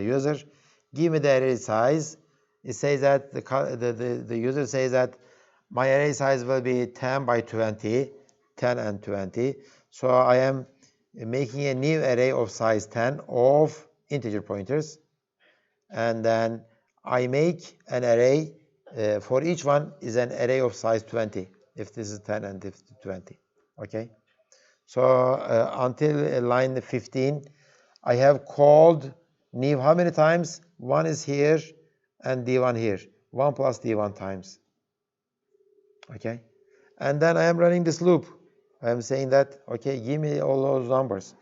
user. Give me the array size. It says that the user says that my array size will be 10 by 20, 10 and 20. So I am making a new array of size 10 of integer pointers, and then I make an array for each one is an array of size 20 if this is 10 and if 20. Okay. So until line 15, I have called new how many times? 1 is here and d1 here. 1 plus d1 times. Okay. And then I am running this loop. I am saying that, okay, give me all those numbers.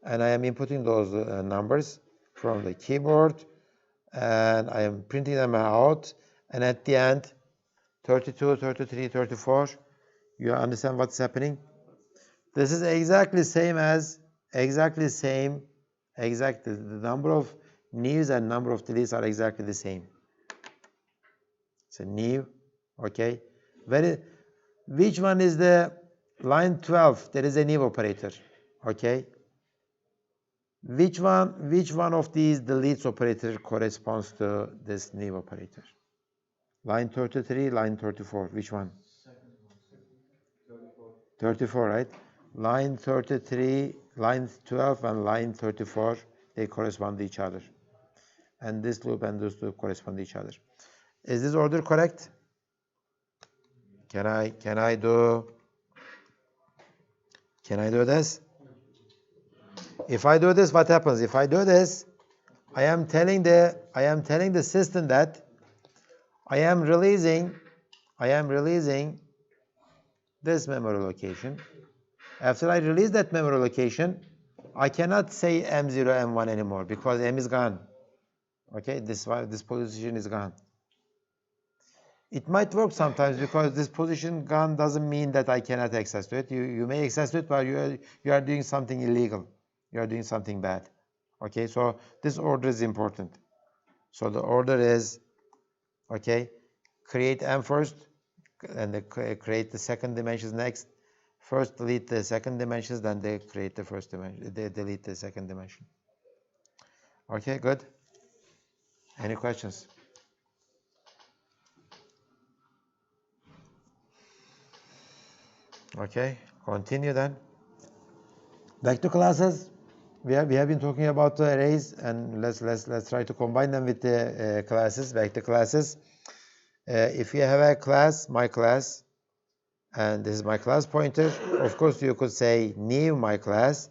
And I am inputting those numbers from the keyboard. And I am printing them out. And at the end, 32, 33, 34, you understand what's happening? This is exactly same as, the number of news and number of deletes are exactly the same. So new, okay. Which one is the line 12? There is a new operator, okay. Which one of these deletes operator corresponds to this new operator? Line 33, line 34, which one? 34, right? Line 33, line 12 and line 34, they correspond to each other. And this loop and this loop correspond to each other. Is this order correct? Can I do this? If I do this, what happens? If I do this, I am telling the system that I am releasing this memory location, After I release that memory location, I cannot say M0, M1 anymore because M is gone. Okay, this position is gone. It might work sometimes because this position gone doesn't mean that I cannot access to it. You may access to it, but you are doing something illegal. You are doing something bad. Okay, so this order is important. So the order is, okay, create M first, and create the second dimensions next. First delete the second dimensions, then they create the first dimension. They delete the second dimension. Okay, good. Any questions? Okay, continue then. Back to classes. We have been talking about the arrays, and let's try to combine them with the classes. Back to classes. If you have a class, my class, and this is my class pointer, of course you could say new my class.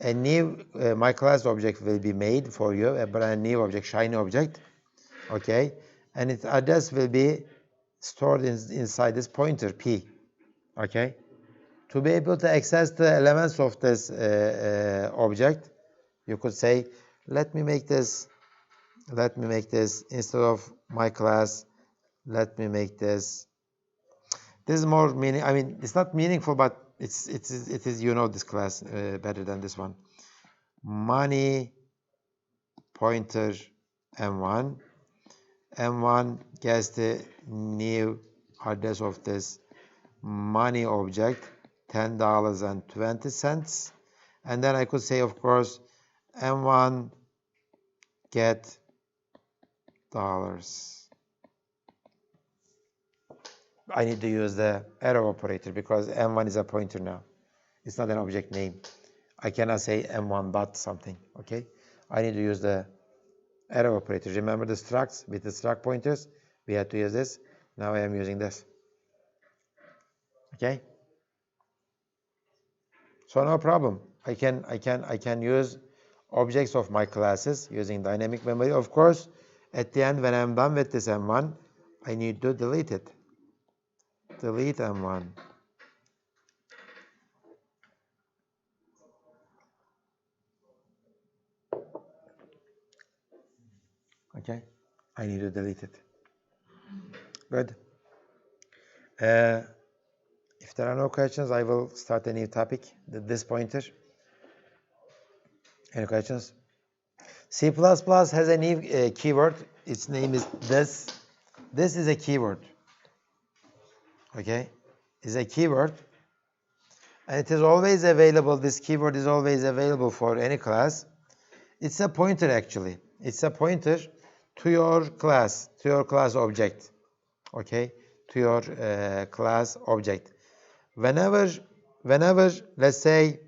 A new my class object will be made for you, a brand new object, shiny object. Okay, and its address will be stored inside this pointer P. Okay, to be able to access the elements of this object, you could say, let me make this instead of my class, let me make this. This is more meaning. I mean, it's not meaningful, but it is you know this class better than this one. Money pointer M1. M1 gets the new address of this money object, $10.20. And then I could say, of course, M1 get dollars. I need to use the arrow operator because M1 is a pointer now. It's not an object name. I cannot say M1 dot something, okay? I need to use the arrow operator. Remember the structs with the struct pointers? We had to use this. Now I am using this. Okay? So no problem. I can use objects of my classes using dynamic memory. Of course, at the end when I'm done with this M1, I need to delete it. Delete M1. Okay? I need to delete it. Good. If there are no questions, I will start a new topic, this pointer. Any questions? C++ has a new keyword. Its name is this. This is a keyword. Okay? It's a keyword. And it is always available. This keyword is always available for any class. It's a pointer, actually. It's a pointer to your class object. Okay? To your class object. Whenever, let's say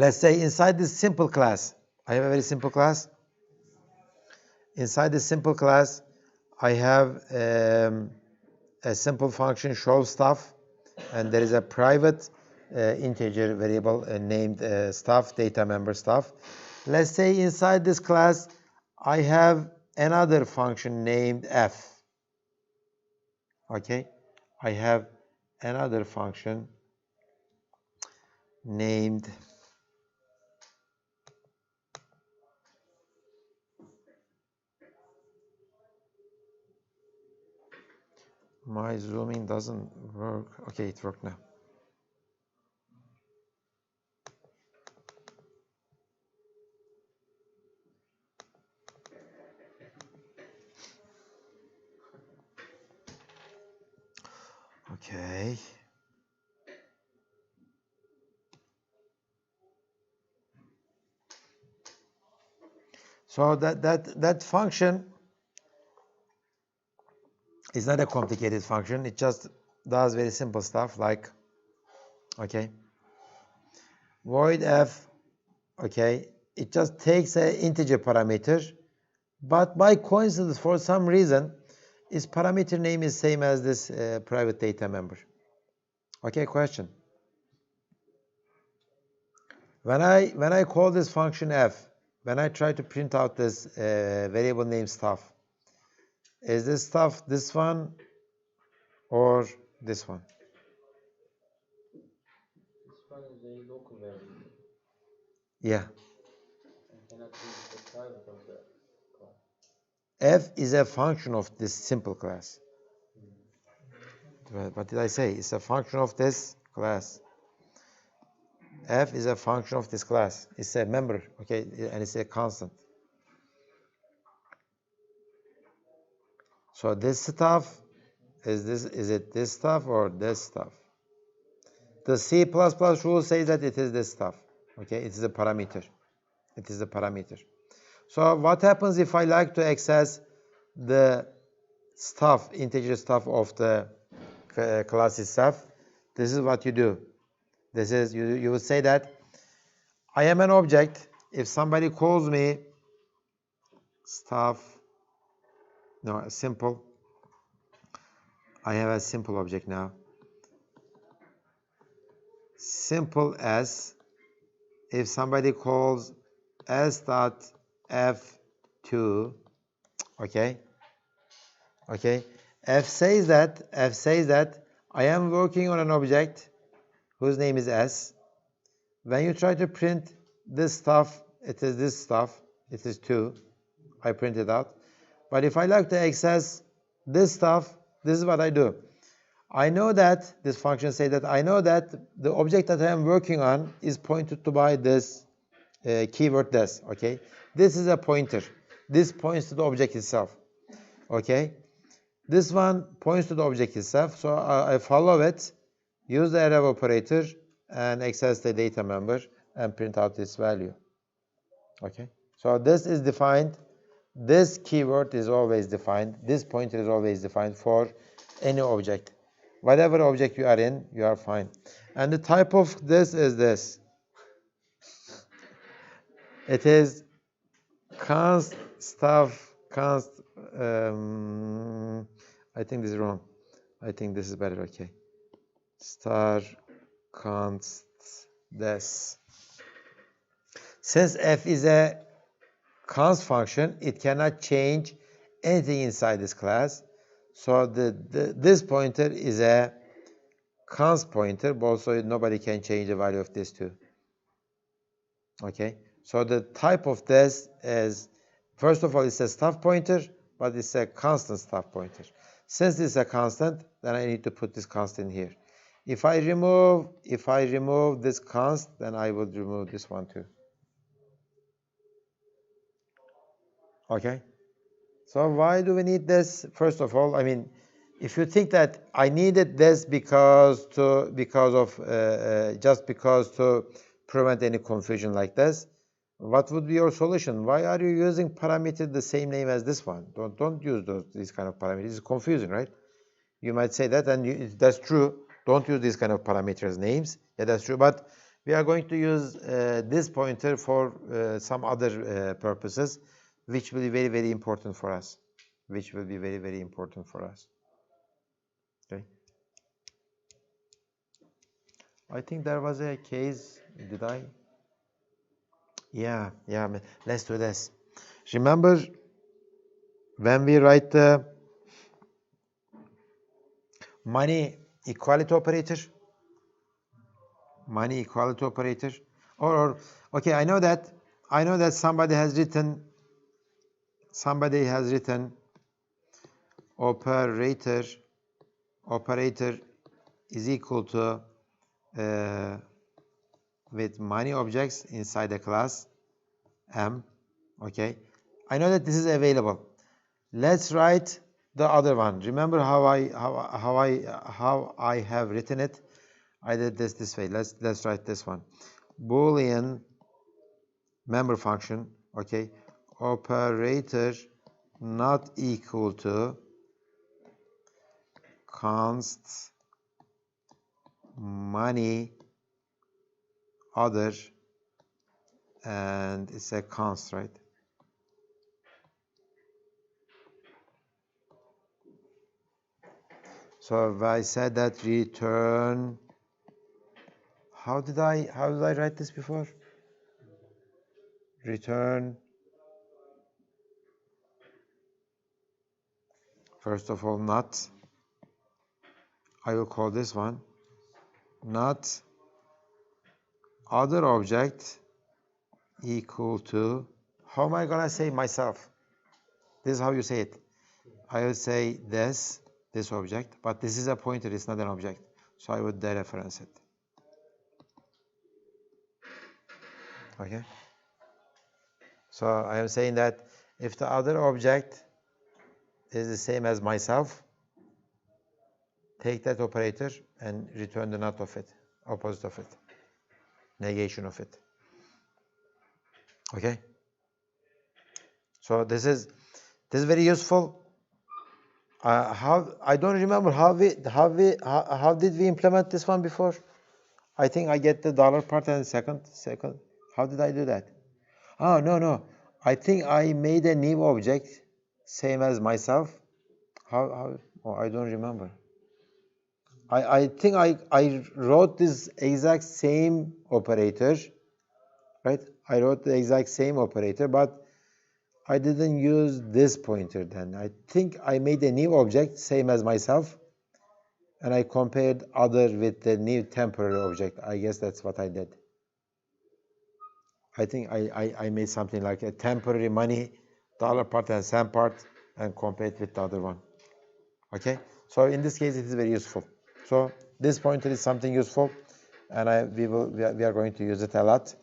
inside this simple class, I have a very simple class. Inside this simple class, I have a simple function show stuff, and there is a private integer variable named stuff, data member stuff. Let's say inside this class, I have another function named f. Okay, I have another function named my zooming doesn't work. Okay, it worked now. Okay. So that function is not a complicated function. It just does very simple stuff like, okay, void f, okay, it just takes an integer parameter, but by coincidence, for some reason, its parameter name is same as this private data member. Okay, question. When I call this function f, when I try to print out this variable name stuff, Is this stuff this one or this one? This one is a local variable Yeah. and cannot be the private of the class. F is a function of this simple class. What did I say? It's a function of this class. F is a function of this class. It's a member, okay, and it's a constant. So this stuff is it this stuff or this stuff? The C++ rule says that it is this stuff. Okay, it is a parameter. It is a parameter. So what happens if I like to access the stuff, integer stuff of the class itself? This is what you do. This is, you would say that I am an object. If somebody calls me stuff, no, simple. I have a simple object now. Simple as, if somebody calls s dot f2, okay, f says that I am working on an object whose name is s. When you try to print this stuff, it is this stuff, it is 2. I print it out. But if I like to access this stuff, this is what I do. I know that, this function says that I know that the object that I am working on is pointed to by this keyword this, okay? This is a pointer. This points to the object itself, okay? This one points to the object itself, so I follow it, use the array operator, and access the data member, and print out this value, okay? So this is defined. This keyword is always defined. This pointer is always defined for any object. Whatever object you are in, you are fine. And the type of this is this. It is const stuff, const, I think this is wrong. I think this is better, okay. Star const this. Since f is a const function, it cannot change anything inside this class. So this pointer is a const pointer, but also nobody can change the value of this too. Okay, so the type of this is, first of all, it's a stuff pointer, but it's a constant stuff pointer. Since it's a constant, then I need to put this constant here. If I remove this const, then I would remove this one too. Okay. So why do we need this? First of all, I mean, if you think that I needed this because to prevent any confusion like this, what would be your solution? Why are you using parameter the same name as this one? Don't use these kind of parameters. It's confusing, right? You might say that, and that's true. Don't use these kind of parameters names. Yeah, that's true. But we are going to use this pointer for some other purposes, which will be very, very important for us. Which will be very, very important for us. Okay. I think there was a case. Did I? Yeah. Let's do this. Remember when we write the money equality operator? Money equality operator. Or okay, I know that somebody has written operator is equal to with many objects inside the class M. Okay, I know that this is available. Let's write the other one. Remember how I have written it? I did this way. Let's write this one. Boolean member function. Okay, operator not equal to const money other, and it's a const, right? So if I said that return, how did I write this before? Return First of all, not. I will call this one not other object equal to, how am I gonna say myself? This is how you say it. I will say this object, but this is a pointer, it's not an object. So I would dereference it. Okay? So I am saying that if the other object is the same as myself, take that operator and return the not of it, opposite of it, negation of it. Okay? So this is very useful. How I don't remember how did we implement this one before? I think I get the dollar part and second. How did I do that? Oh, no. I think I made a new object, same as myself. How? Oh, I don't remember. I think I wrote this exact same operator, right? I wrote the exact same operator, but I didn't use this pointer then. I think I made a new object, same as myself, and I compared other with the new temporary object. I guess that's what I did. I think I made something like a temporary money, dollar part and cent part, and compared with the other one. Okay? So in this case, it is very useful. So this pointer is something useful, and we are going to use it a lot,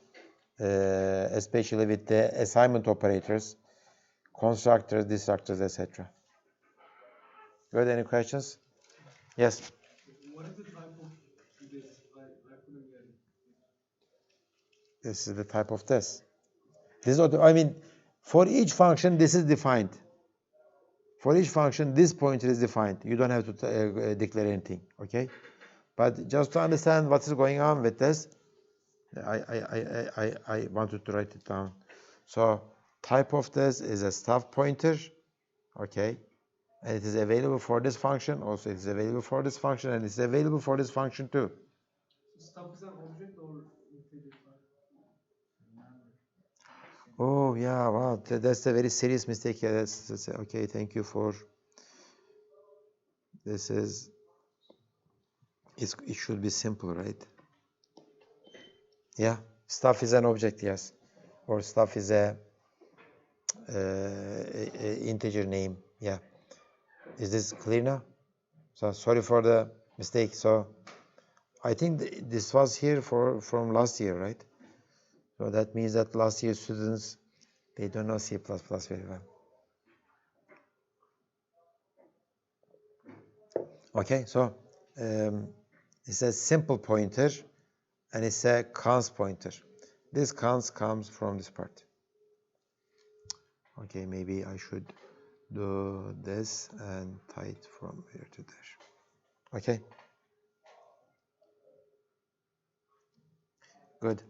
especially with the assignment operators, constructors, destructors, etc. Good. Any questions? Yes. What is the type of this? I couldn't get it. This is the type of test. This is I mean, for each function, this is defined. For each function, this pointer is defined. You don't have to declare anything. Okay. But just to understand what is going on with this, I wanted to write it down. So type of this is a staff pointer, okay, and it is available for this function. Also, it is available for this function, and it's available for this function too. So stuff is an object or integer type? Oh yeah, wow, that's a very serious mistake. Yeah, that's okay. Thank you for this. It should be simple, right? Yeah, stuff is an object, yes, or stuff is a integer name. Yeah, is this clear now? So sorry for the mistake. So I think this was here from last year, right? So that means that last year students, they don't know C++ very well. Okay, so it's a simple pointer and it's a cons pointer. This cons comes from this part. Okay, maybe I should do this and tie it from here to there. Okay. Good.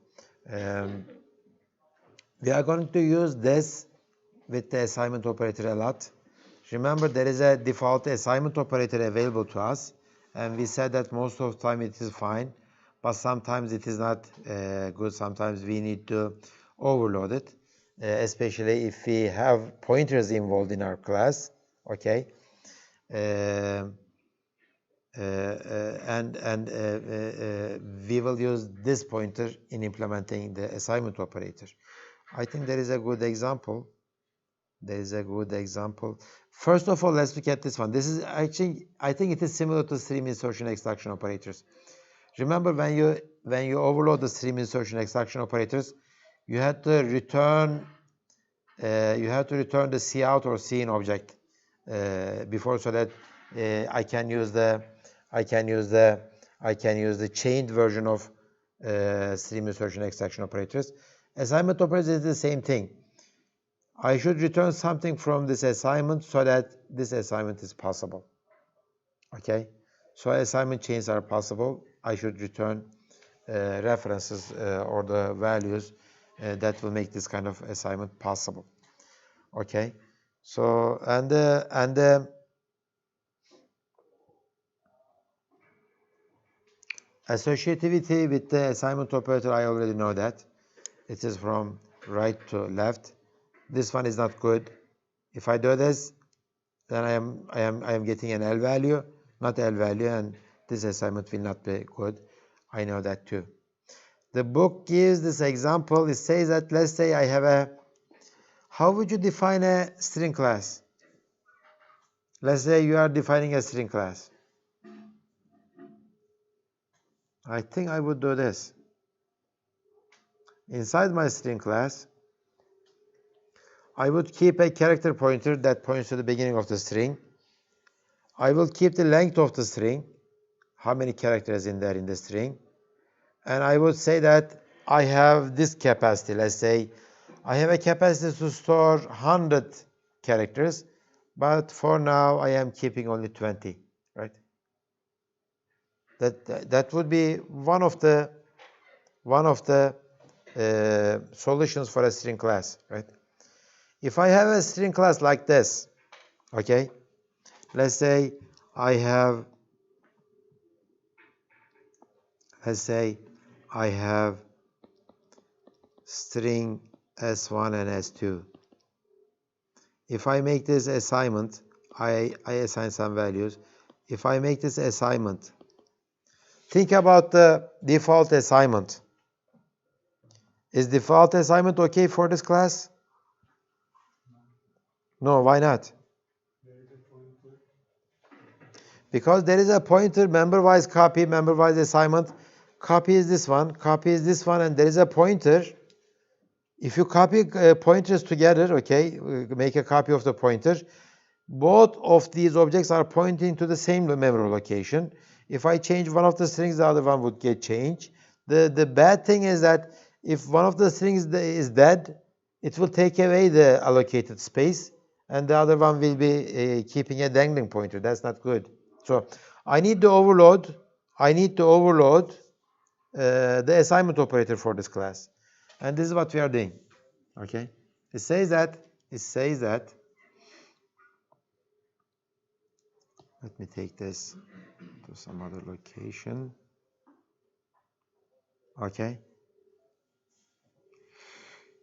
We are going to use this with the assignment operator a lot. Remember, there is a default assignment operator available to us, and we said that most of the time it is fine, but sometimes it is not good. Sometimes we need to overload it, especially if we have pointers involved in our class. Okay. We will use this pointer in implementing the assignment operator. I think there is a good example. First of all, let's look at this one. This is actually, I think it is similar to stream insertion extraction operators. Remember when you overload the stream insertion extraction operators, you had to return the cout or cin object before, so that I can use the chained version of stream insertion extraction operators. Assignment operators is the same thing. I should return something from this assignment so that this assignment is possible. Okay, so assignment chains are possible. I should return references or the values that will make this kind of assignment possible. Okay, so and associativity with the assignment operator, I already know that. It is from right to left. This one is not good. If I do this, then I am getting an L value, not L value, and this assignment will not be good. I know that too. The book gives this example. It says that, let's say I have a, how would you define a string class? Let's say you are defining a string class. I think I would do this. Inside my string class, I would keep a character pointer that points to the beginning of the string. I will keep the length of the string, how many characters in there in the string. And I would say that I have this capacity. Let's say I have a capacity to store 100 characters, but for now I am keeping only 20, right? That would be one of the solutions for a string class, right? If I have a string class like this, okay, let's say I have string S1 and S2. If I make this assignment, I assign some values. If I make this assignment, think about the default assignment. Is default assignment okay for this class? No, why not? Because there is a pointer, member-wise copy, member-wise assignment. Copy is this one, copy is this one, and there is a pointer. If you copy pointers together, okay, make a copy of the pointer, both of these objects are pointing to the same memory location. If I change one of the strings, the other one would get changed. The bad thing is that if one of the strings is dead, it will take away the allocated space, and the other one will be keeping a dangling pointer. That's not good. So I need to overload the assignment operator for this class. And this is what we are doing. Okay? It says that, let me take this to some other location. Okay?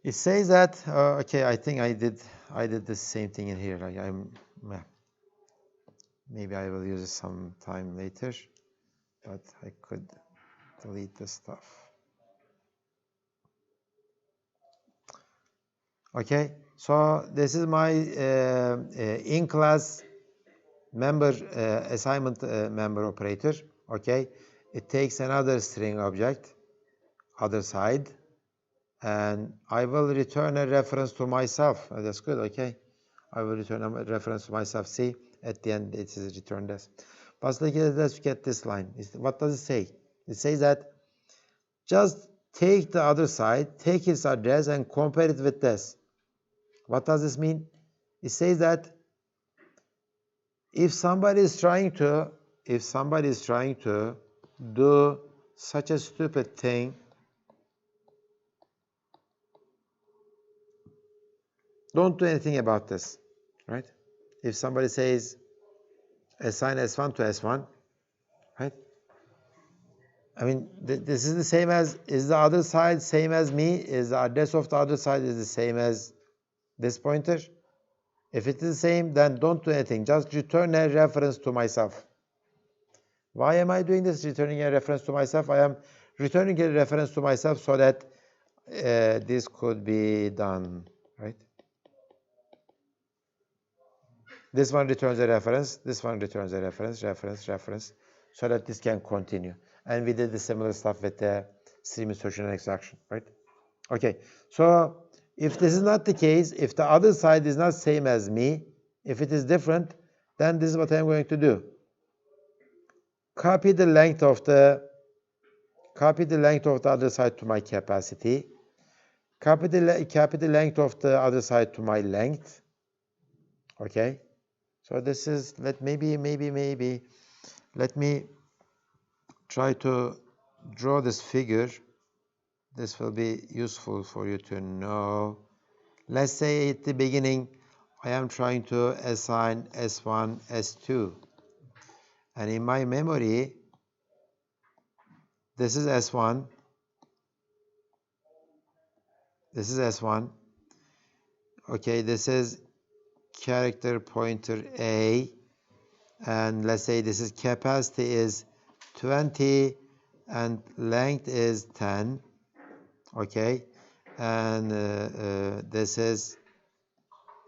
It says that, okay, I think I did the same thing in here. Maybe I will use it some time later, but I could delete the stuff. Okay, so this is my in-class member assignment member operator. Okay, it takes another string object, other side, and I will return a reference to myself. That's good. Okay, I will return a reference to myself. See, at the end it is returned as. But let's get this line. What does it say? It says that just take the other side, take its address, and compare it with this. What does this mean? It says that if somebody is trying to do such a stupid thing, don't do anything about this, right? If somebody says assign S1 to S1, right? I mean, this is the same as, is the other side same as me? Is the address of the other side is the same as this pointer? If it is the same, then don't do anything. Just return a reference to myself. Why am I doing this, returning a reference to myself? I am returning a reference to myself so that this could be done, right? This one returns a reference, this one returns a reference, so that this can continue. And we did the similar stuff with the stream insertion and extraction, right? Okay, so if this is not the case, if the other side is not same as me, if it is different, then this is what I'm going to do. Copy the length of the other side to my capacity. Copy the length of the other side to my length. Okay. So this is, maybe let me try to draw this figure. This will be useful for you to know. Let's say at the beginning, I am trying to assign S1, S2. And in my memory, this is S1. This is S1. Okay, this is character pointer A, and let's say this is capacity is 20 and length is 10, okay, and this is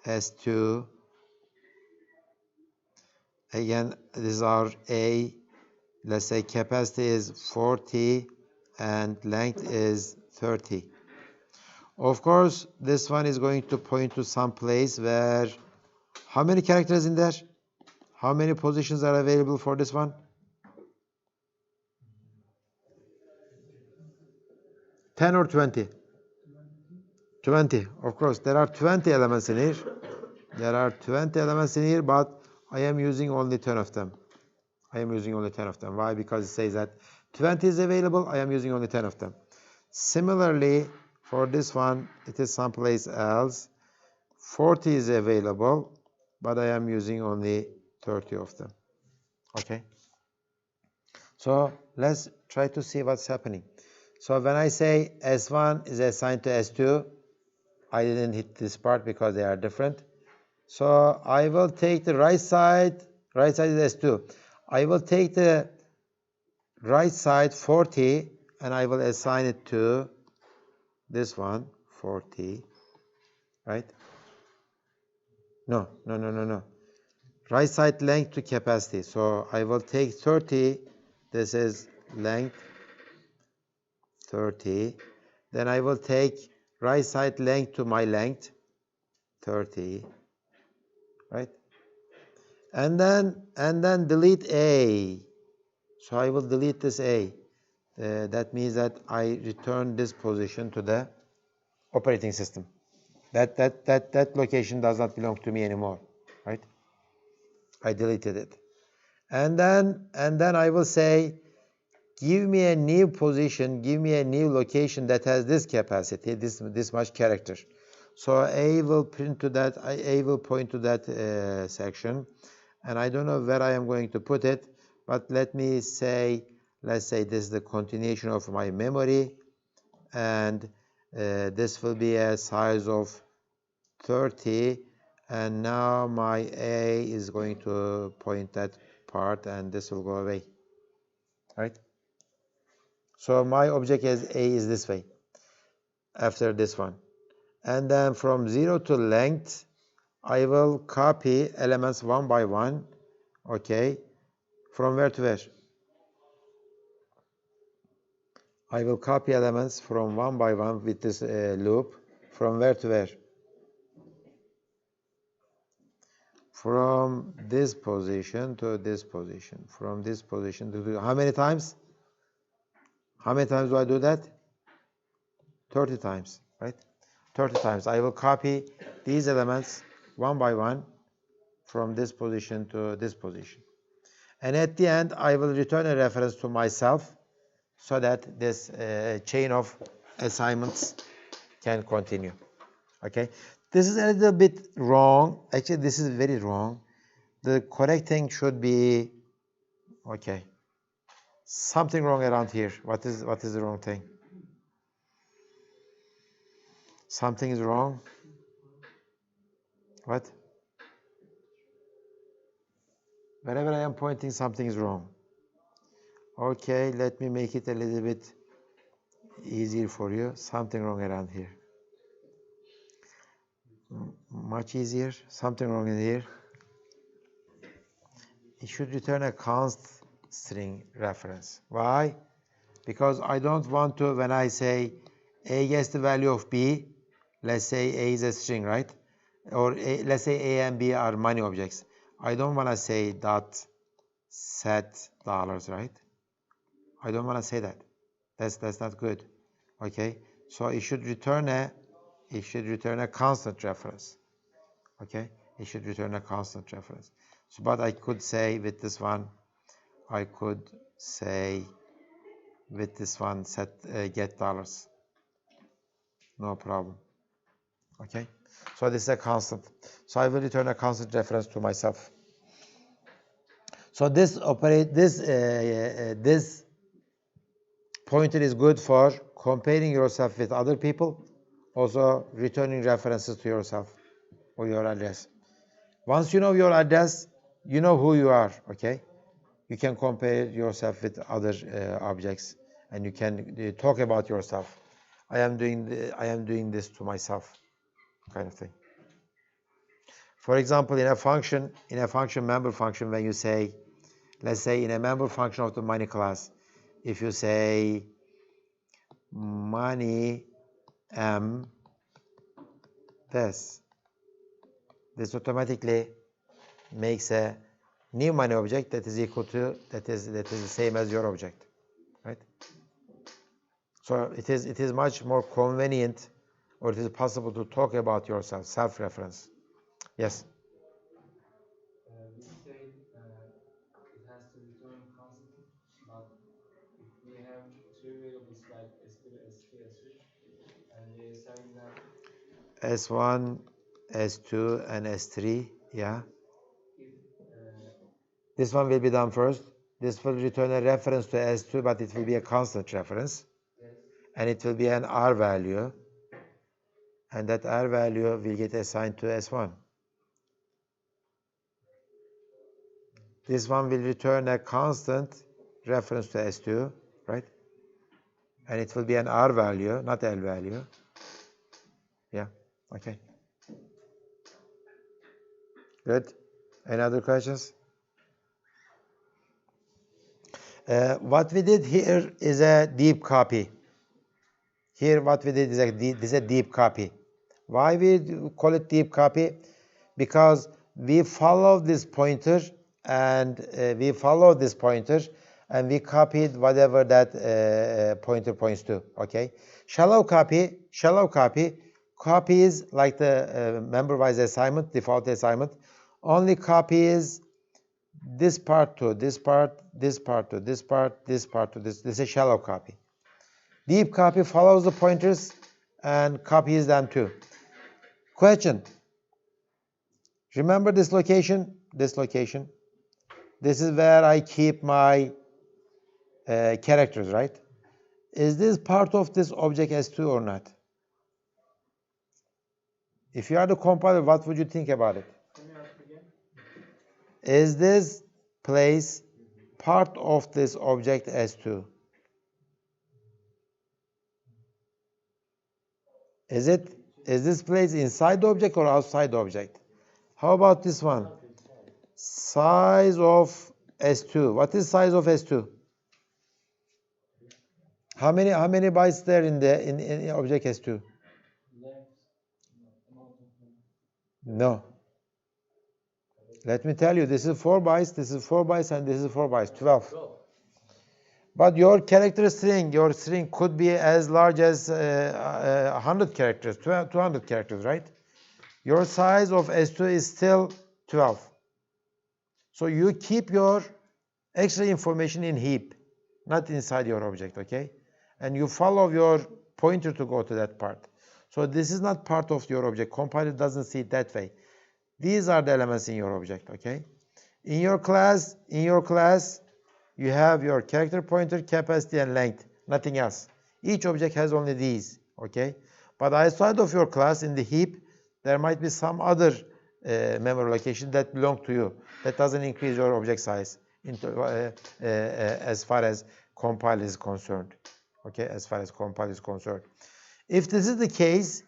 S2. Again, this is our A. Let's say capacity is 40 and length is 30. Of course, this one is going to point to some place where, how many characters in there? How many positions are available for this one? 10 or 20? 20. Of course, there are 20 elements in here. There are 20 elements in here, but I am using only 10 of them. I am using only 10 of them. Why? Because it says that 20 is available. I am using only 10 of them. Similarly, for this one, it is someplace else. 40 is available, but I am using only 30 of them. Okay? So let's try to see what's happening. So when I say S1 is assigned to S2, I didn't hit this part because they are different. So I will take the right side is S2. I will take the right side 40 and I will assign it to this one 40, right? No. Right side length to capacity. So I will take 30, this is length 30. Then I will take right side length to my length 30, right? And then delete A. So I will delete this A. That means that I return this position to the operating system. That location does not belong to me anymore, right? I deleted it. And then I will say, give me a new position, give me a new location that has this capacity, this much character. So A will print to that, A will point to that section, and I don't know where I am going to put it, but let's say this is the continuation of my memory, and this will be a size of 30, and now my A is going to point that part, and this will go away, right? So my object as A is this way, after this one. And then from 0 to length, I will copy elements one by one, okay? From where to where? I will copy elements from one by one with this loop. From where to where? From this position to this position. From this position to this. How many times? How many times do I do that? 30 times, right? 30 times. I will copy these elements one by one from this position to this position. And at the end, I will return a reference to myself so that this chain of assignments can continue. Okay? This is a little bit wrong. Actually, this is very wrong. The correct thing should be, okay, something wrong around here. What is the wrong thing? Something is wrong. What? Wherever I am pointing, something is wrong. Okay, let me make it a little bit easier for you. Something wrong around here. Much easier. Something wrong in here. It should return a const string reference. Why? Because I don't want to, when I say A gets the value of B, let's say A is a string, right? Or let's say A and B are money objects. I don't want to say dot set dollars, right? I don't want to say that. That's not good. Okay? So it should return a constant reference. Okay? It should return a constant reference. So, but I could say with this one, I could say with this one set get dollars. No problem. Okay? So this is a constant. So I will return a constant reference to myself. So this pointer is good for comparing yourself with other people, also returning references to yourself or your address. Once you know your address, you know who you are, okay? You can compare yourself with other objects, and you can talk about yourself. I am doing this to myself, kind of thing. For example, in a function member function, when you say, let's say in a member function of the money class, if you say money this automatically makes a new money object that is equal to that is the same as your object, right? So it is much more convenient, or it is possible to talk about yourself, self-reference. Yes. We say it has to return constantly, but if we have two variables like S2, S3, S3, and we assign them S1, S2, and S3, yeah. if This one will be done first. This will return a reference to S2, but it will be a constant reference. yes, And it will be an R value. And that R value will get assigned to S1. This one will return a constant reference to S2, right? And it will be an R value, not L value. Yeah, okay. Good. Any other questions? What we did here is a deep copy. Here what we did is a deep copy. Why we call it deep copy? Because we follow this pointer and we copied whatever that pointer points to, okay? Shallow copy copies like the member-wise assignment, default assignment, only copies this part to this part, this part to this part, this part to this. This is a shallow copy. Deep copy follows the pointers and copies them too. Question. Remember this location? This location. This is where I keep my characters, right? Is this part of this object S2 or not? If you are the compiler, what would you think about it? Is this place part of this object S2? Is this place inside the object or outside the object? How about this one? Size of S2. What is size of S2? How many bytes there in object S2? No. Let me tell you, this is 4 bytes, this is 4 bytes, and this is 4 bytes, 12. But your character string, could be as large as 100 characters, 200 characters, right? Your size of S2 is still 12. So you keep your extra information in heap, not inside your object, okay? And you follow your pointer to go to that part. So this is not part of your object. Compiler doesn't see it that way. These are the elements in your object, okay? In your class, you have your character pointer, capacity, and length, nothing else. Each object has only these, okay? But outside of your class, in the heap, there might be some other memory location that belong to you. That doesn't increase your object size as far as compile is concerned, okay? As far as compile is concerned. If this is the case,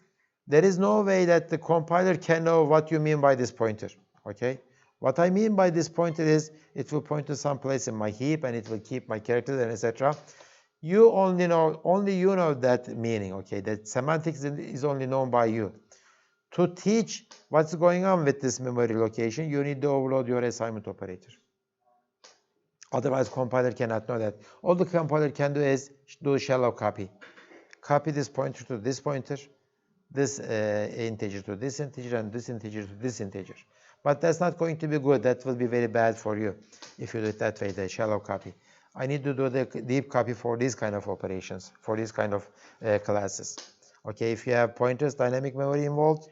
there is no way that the compiler can know what you mean by this pointer, okay? What I mean by this pointer is it will point to some place in my heap and it will keep my characters and etc. You only you know that meaning, okay? That semantics is only known by you. To teach what's going on with this memory location, you need to overload your assignment operator. Otherwise, compiler cannot know that. All the compiler can do is do shallow copy. Copy this pointer to this pointer, this integer to this integer, and this integer to this integer. But that's not going to be good. That will be very bad for you if you do it that way, the shallow copy. I need to do the deep copy for these kind of operations, for these kind of classes. Okay, if you have pointers, dynamic memory involved,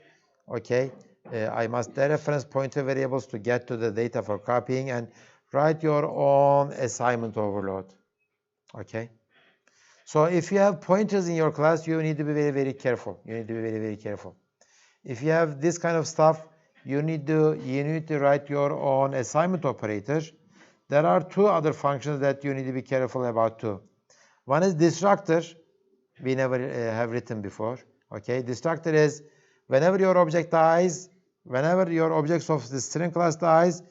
okay, I must dereference pointer variables to get to the data for copying and write your own assignment overload. Okay. So if you have pointers in your class, you need to be very, very careful. You need to be very, very careful. If you have this kind of stuff, you need to write your own assignment operator. There are two other functions that you need to be careful about too. One is destructor. We never have written before. Okay, destructor is whenever your object dies, whenever your objects of the string class dies,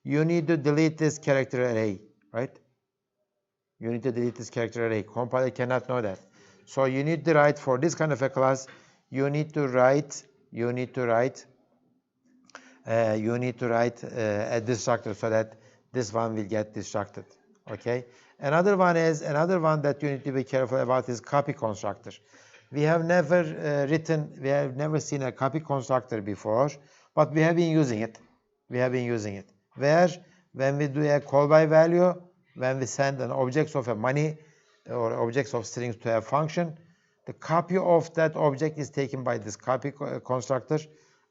you need to delete this character array, right? You need to delete this character array. Compiler cannot know that. So you need to write for this kind of a class, you need to write a destructor so that this one will get destructed. Okay. Another one that you need to be careful about is copy constructor. We have never seen a copy constructor before, but we have been using it. Where when we do a call by value, when we send an objects of a money or objects of strings to a function, the copy of that object is taken by this copy constructor,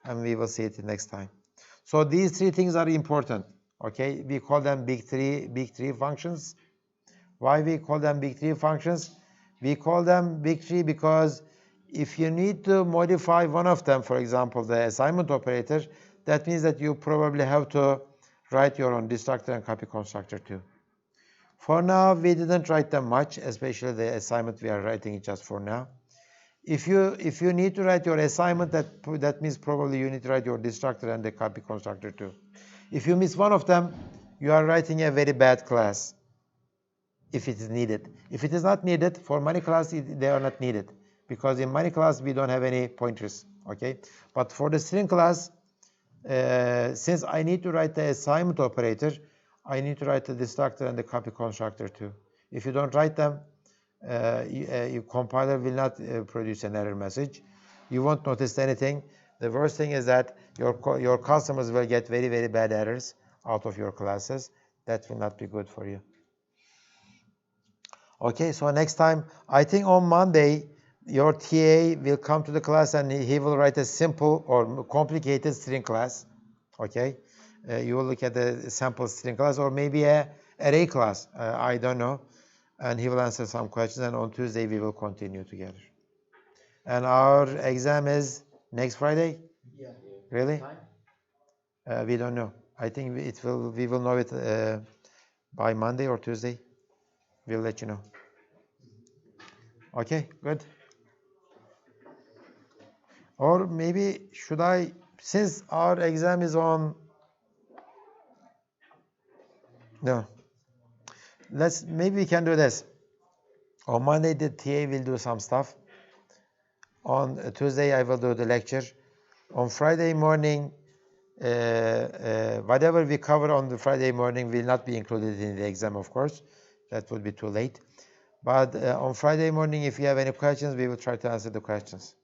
and we will see it next time. So these three things are important. Okay, we call them big three functions. Why we call them big three functions? We call them big three because if you need to modify one of them, for example, the assignment operator, that means that you probably have to write your own destructor and copy constructor too. For now, we didn't write them much, especially the assignment we are writing it just for now. If you need to write your assignment, that means probably you need to write your destructor and the copy constructor too. If you miss one of them, you are writing a very bad class. If it is needed. If it is not needed, for money class, they are not needed. Because in money class, we don't have any pointers. Okay? But for the string class, since I need to write the assignment operator, I need to write the destructor and the copy constructor too. If you don't write them, your compiler will not produce an error message. You won't notice anything. The worst thing is that your customers will get very, very bad errors out of your classes. That will not be good for you. Okay, so next time, I think on Monday, your TA will come to the class and he will write a simple or complicated string class. Okay, you will look at the sample string class or maybe a array class. I don't know. And he will answer some questions. And on Tuesday, we will continue together. And our exam is next Friday? Yeah. Really? We don't know. I think we will know it by Monday or Tuesday. We'll let you know. Okay, good. Or maybe should I, since our exam is on, no, maybe we can do this. On Monday, the TA will do some stuff. On Tuesday, I will do the lecture. On Friday morning, whatever we cover on the Friday morning will not be included in the exam, of course. That would be too late. But on Friday morning, if you have any questions, we will try to answer the questions.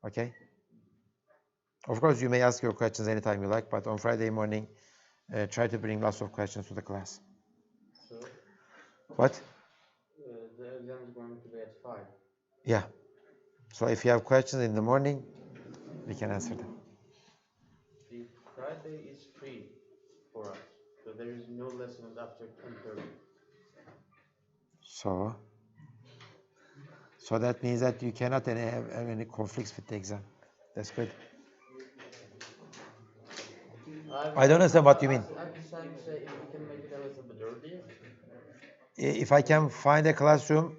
Okay? Of course, you may ask your questions anytime you like, but on Friday morning, try to bring lots of questions to the class. So, What? the exam is going to be at 5. Yeah. So if you have questions in the morning, we can answer them. The Friday is free for us, so there is no lessons after 10:30. So that means that you cannot have any conflicts with the exam. That's good. I don't understand what you mean. I'm just trying to say if we can make it a little bit earlier. If I can find a classroom,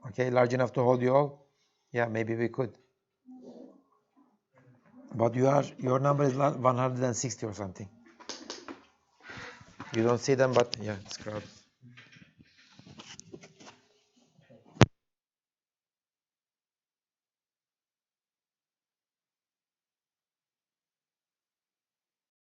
okay, large enough to hold you all, yeah, maybe we could. But your number is 160 or something. You don't see them, but yeah, it's crowded.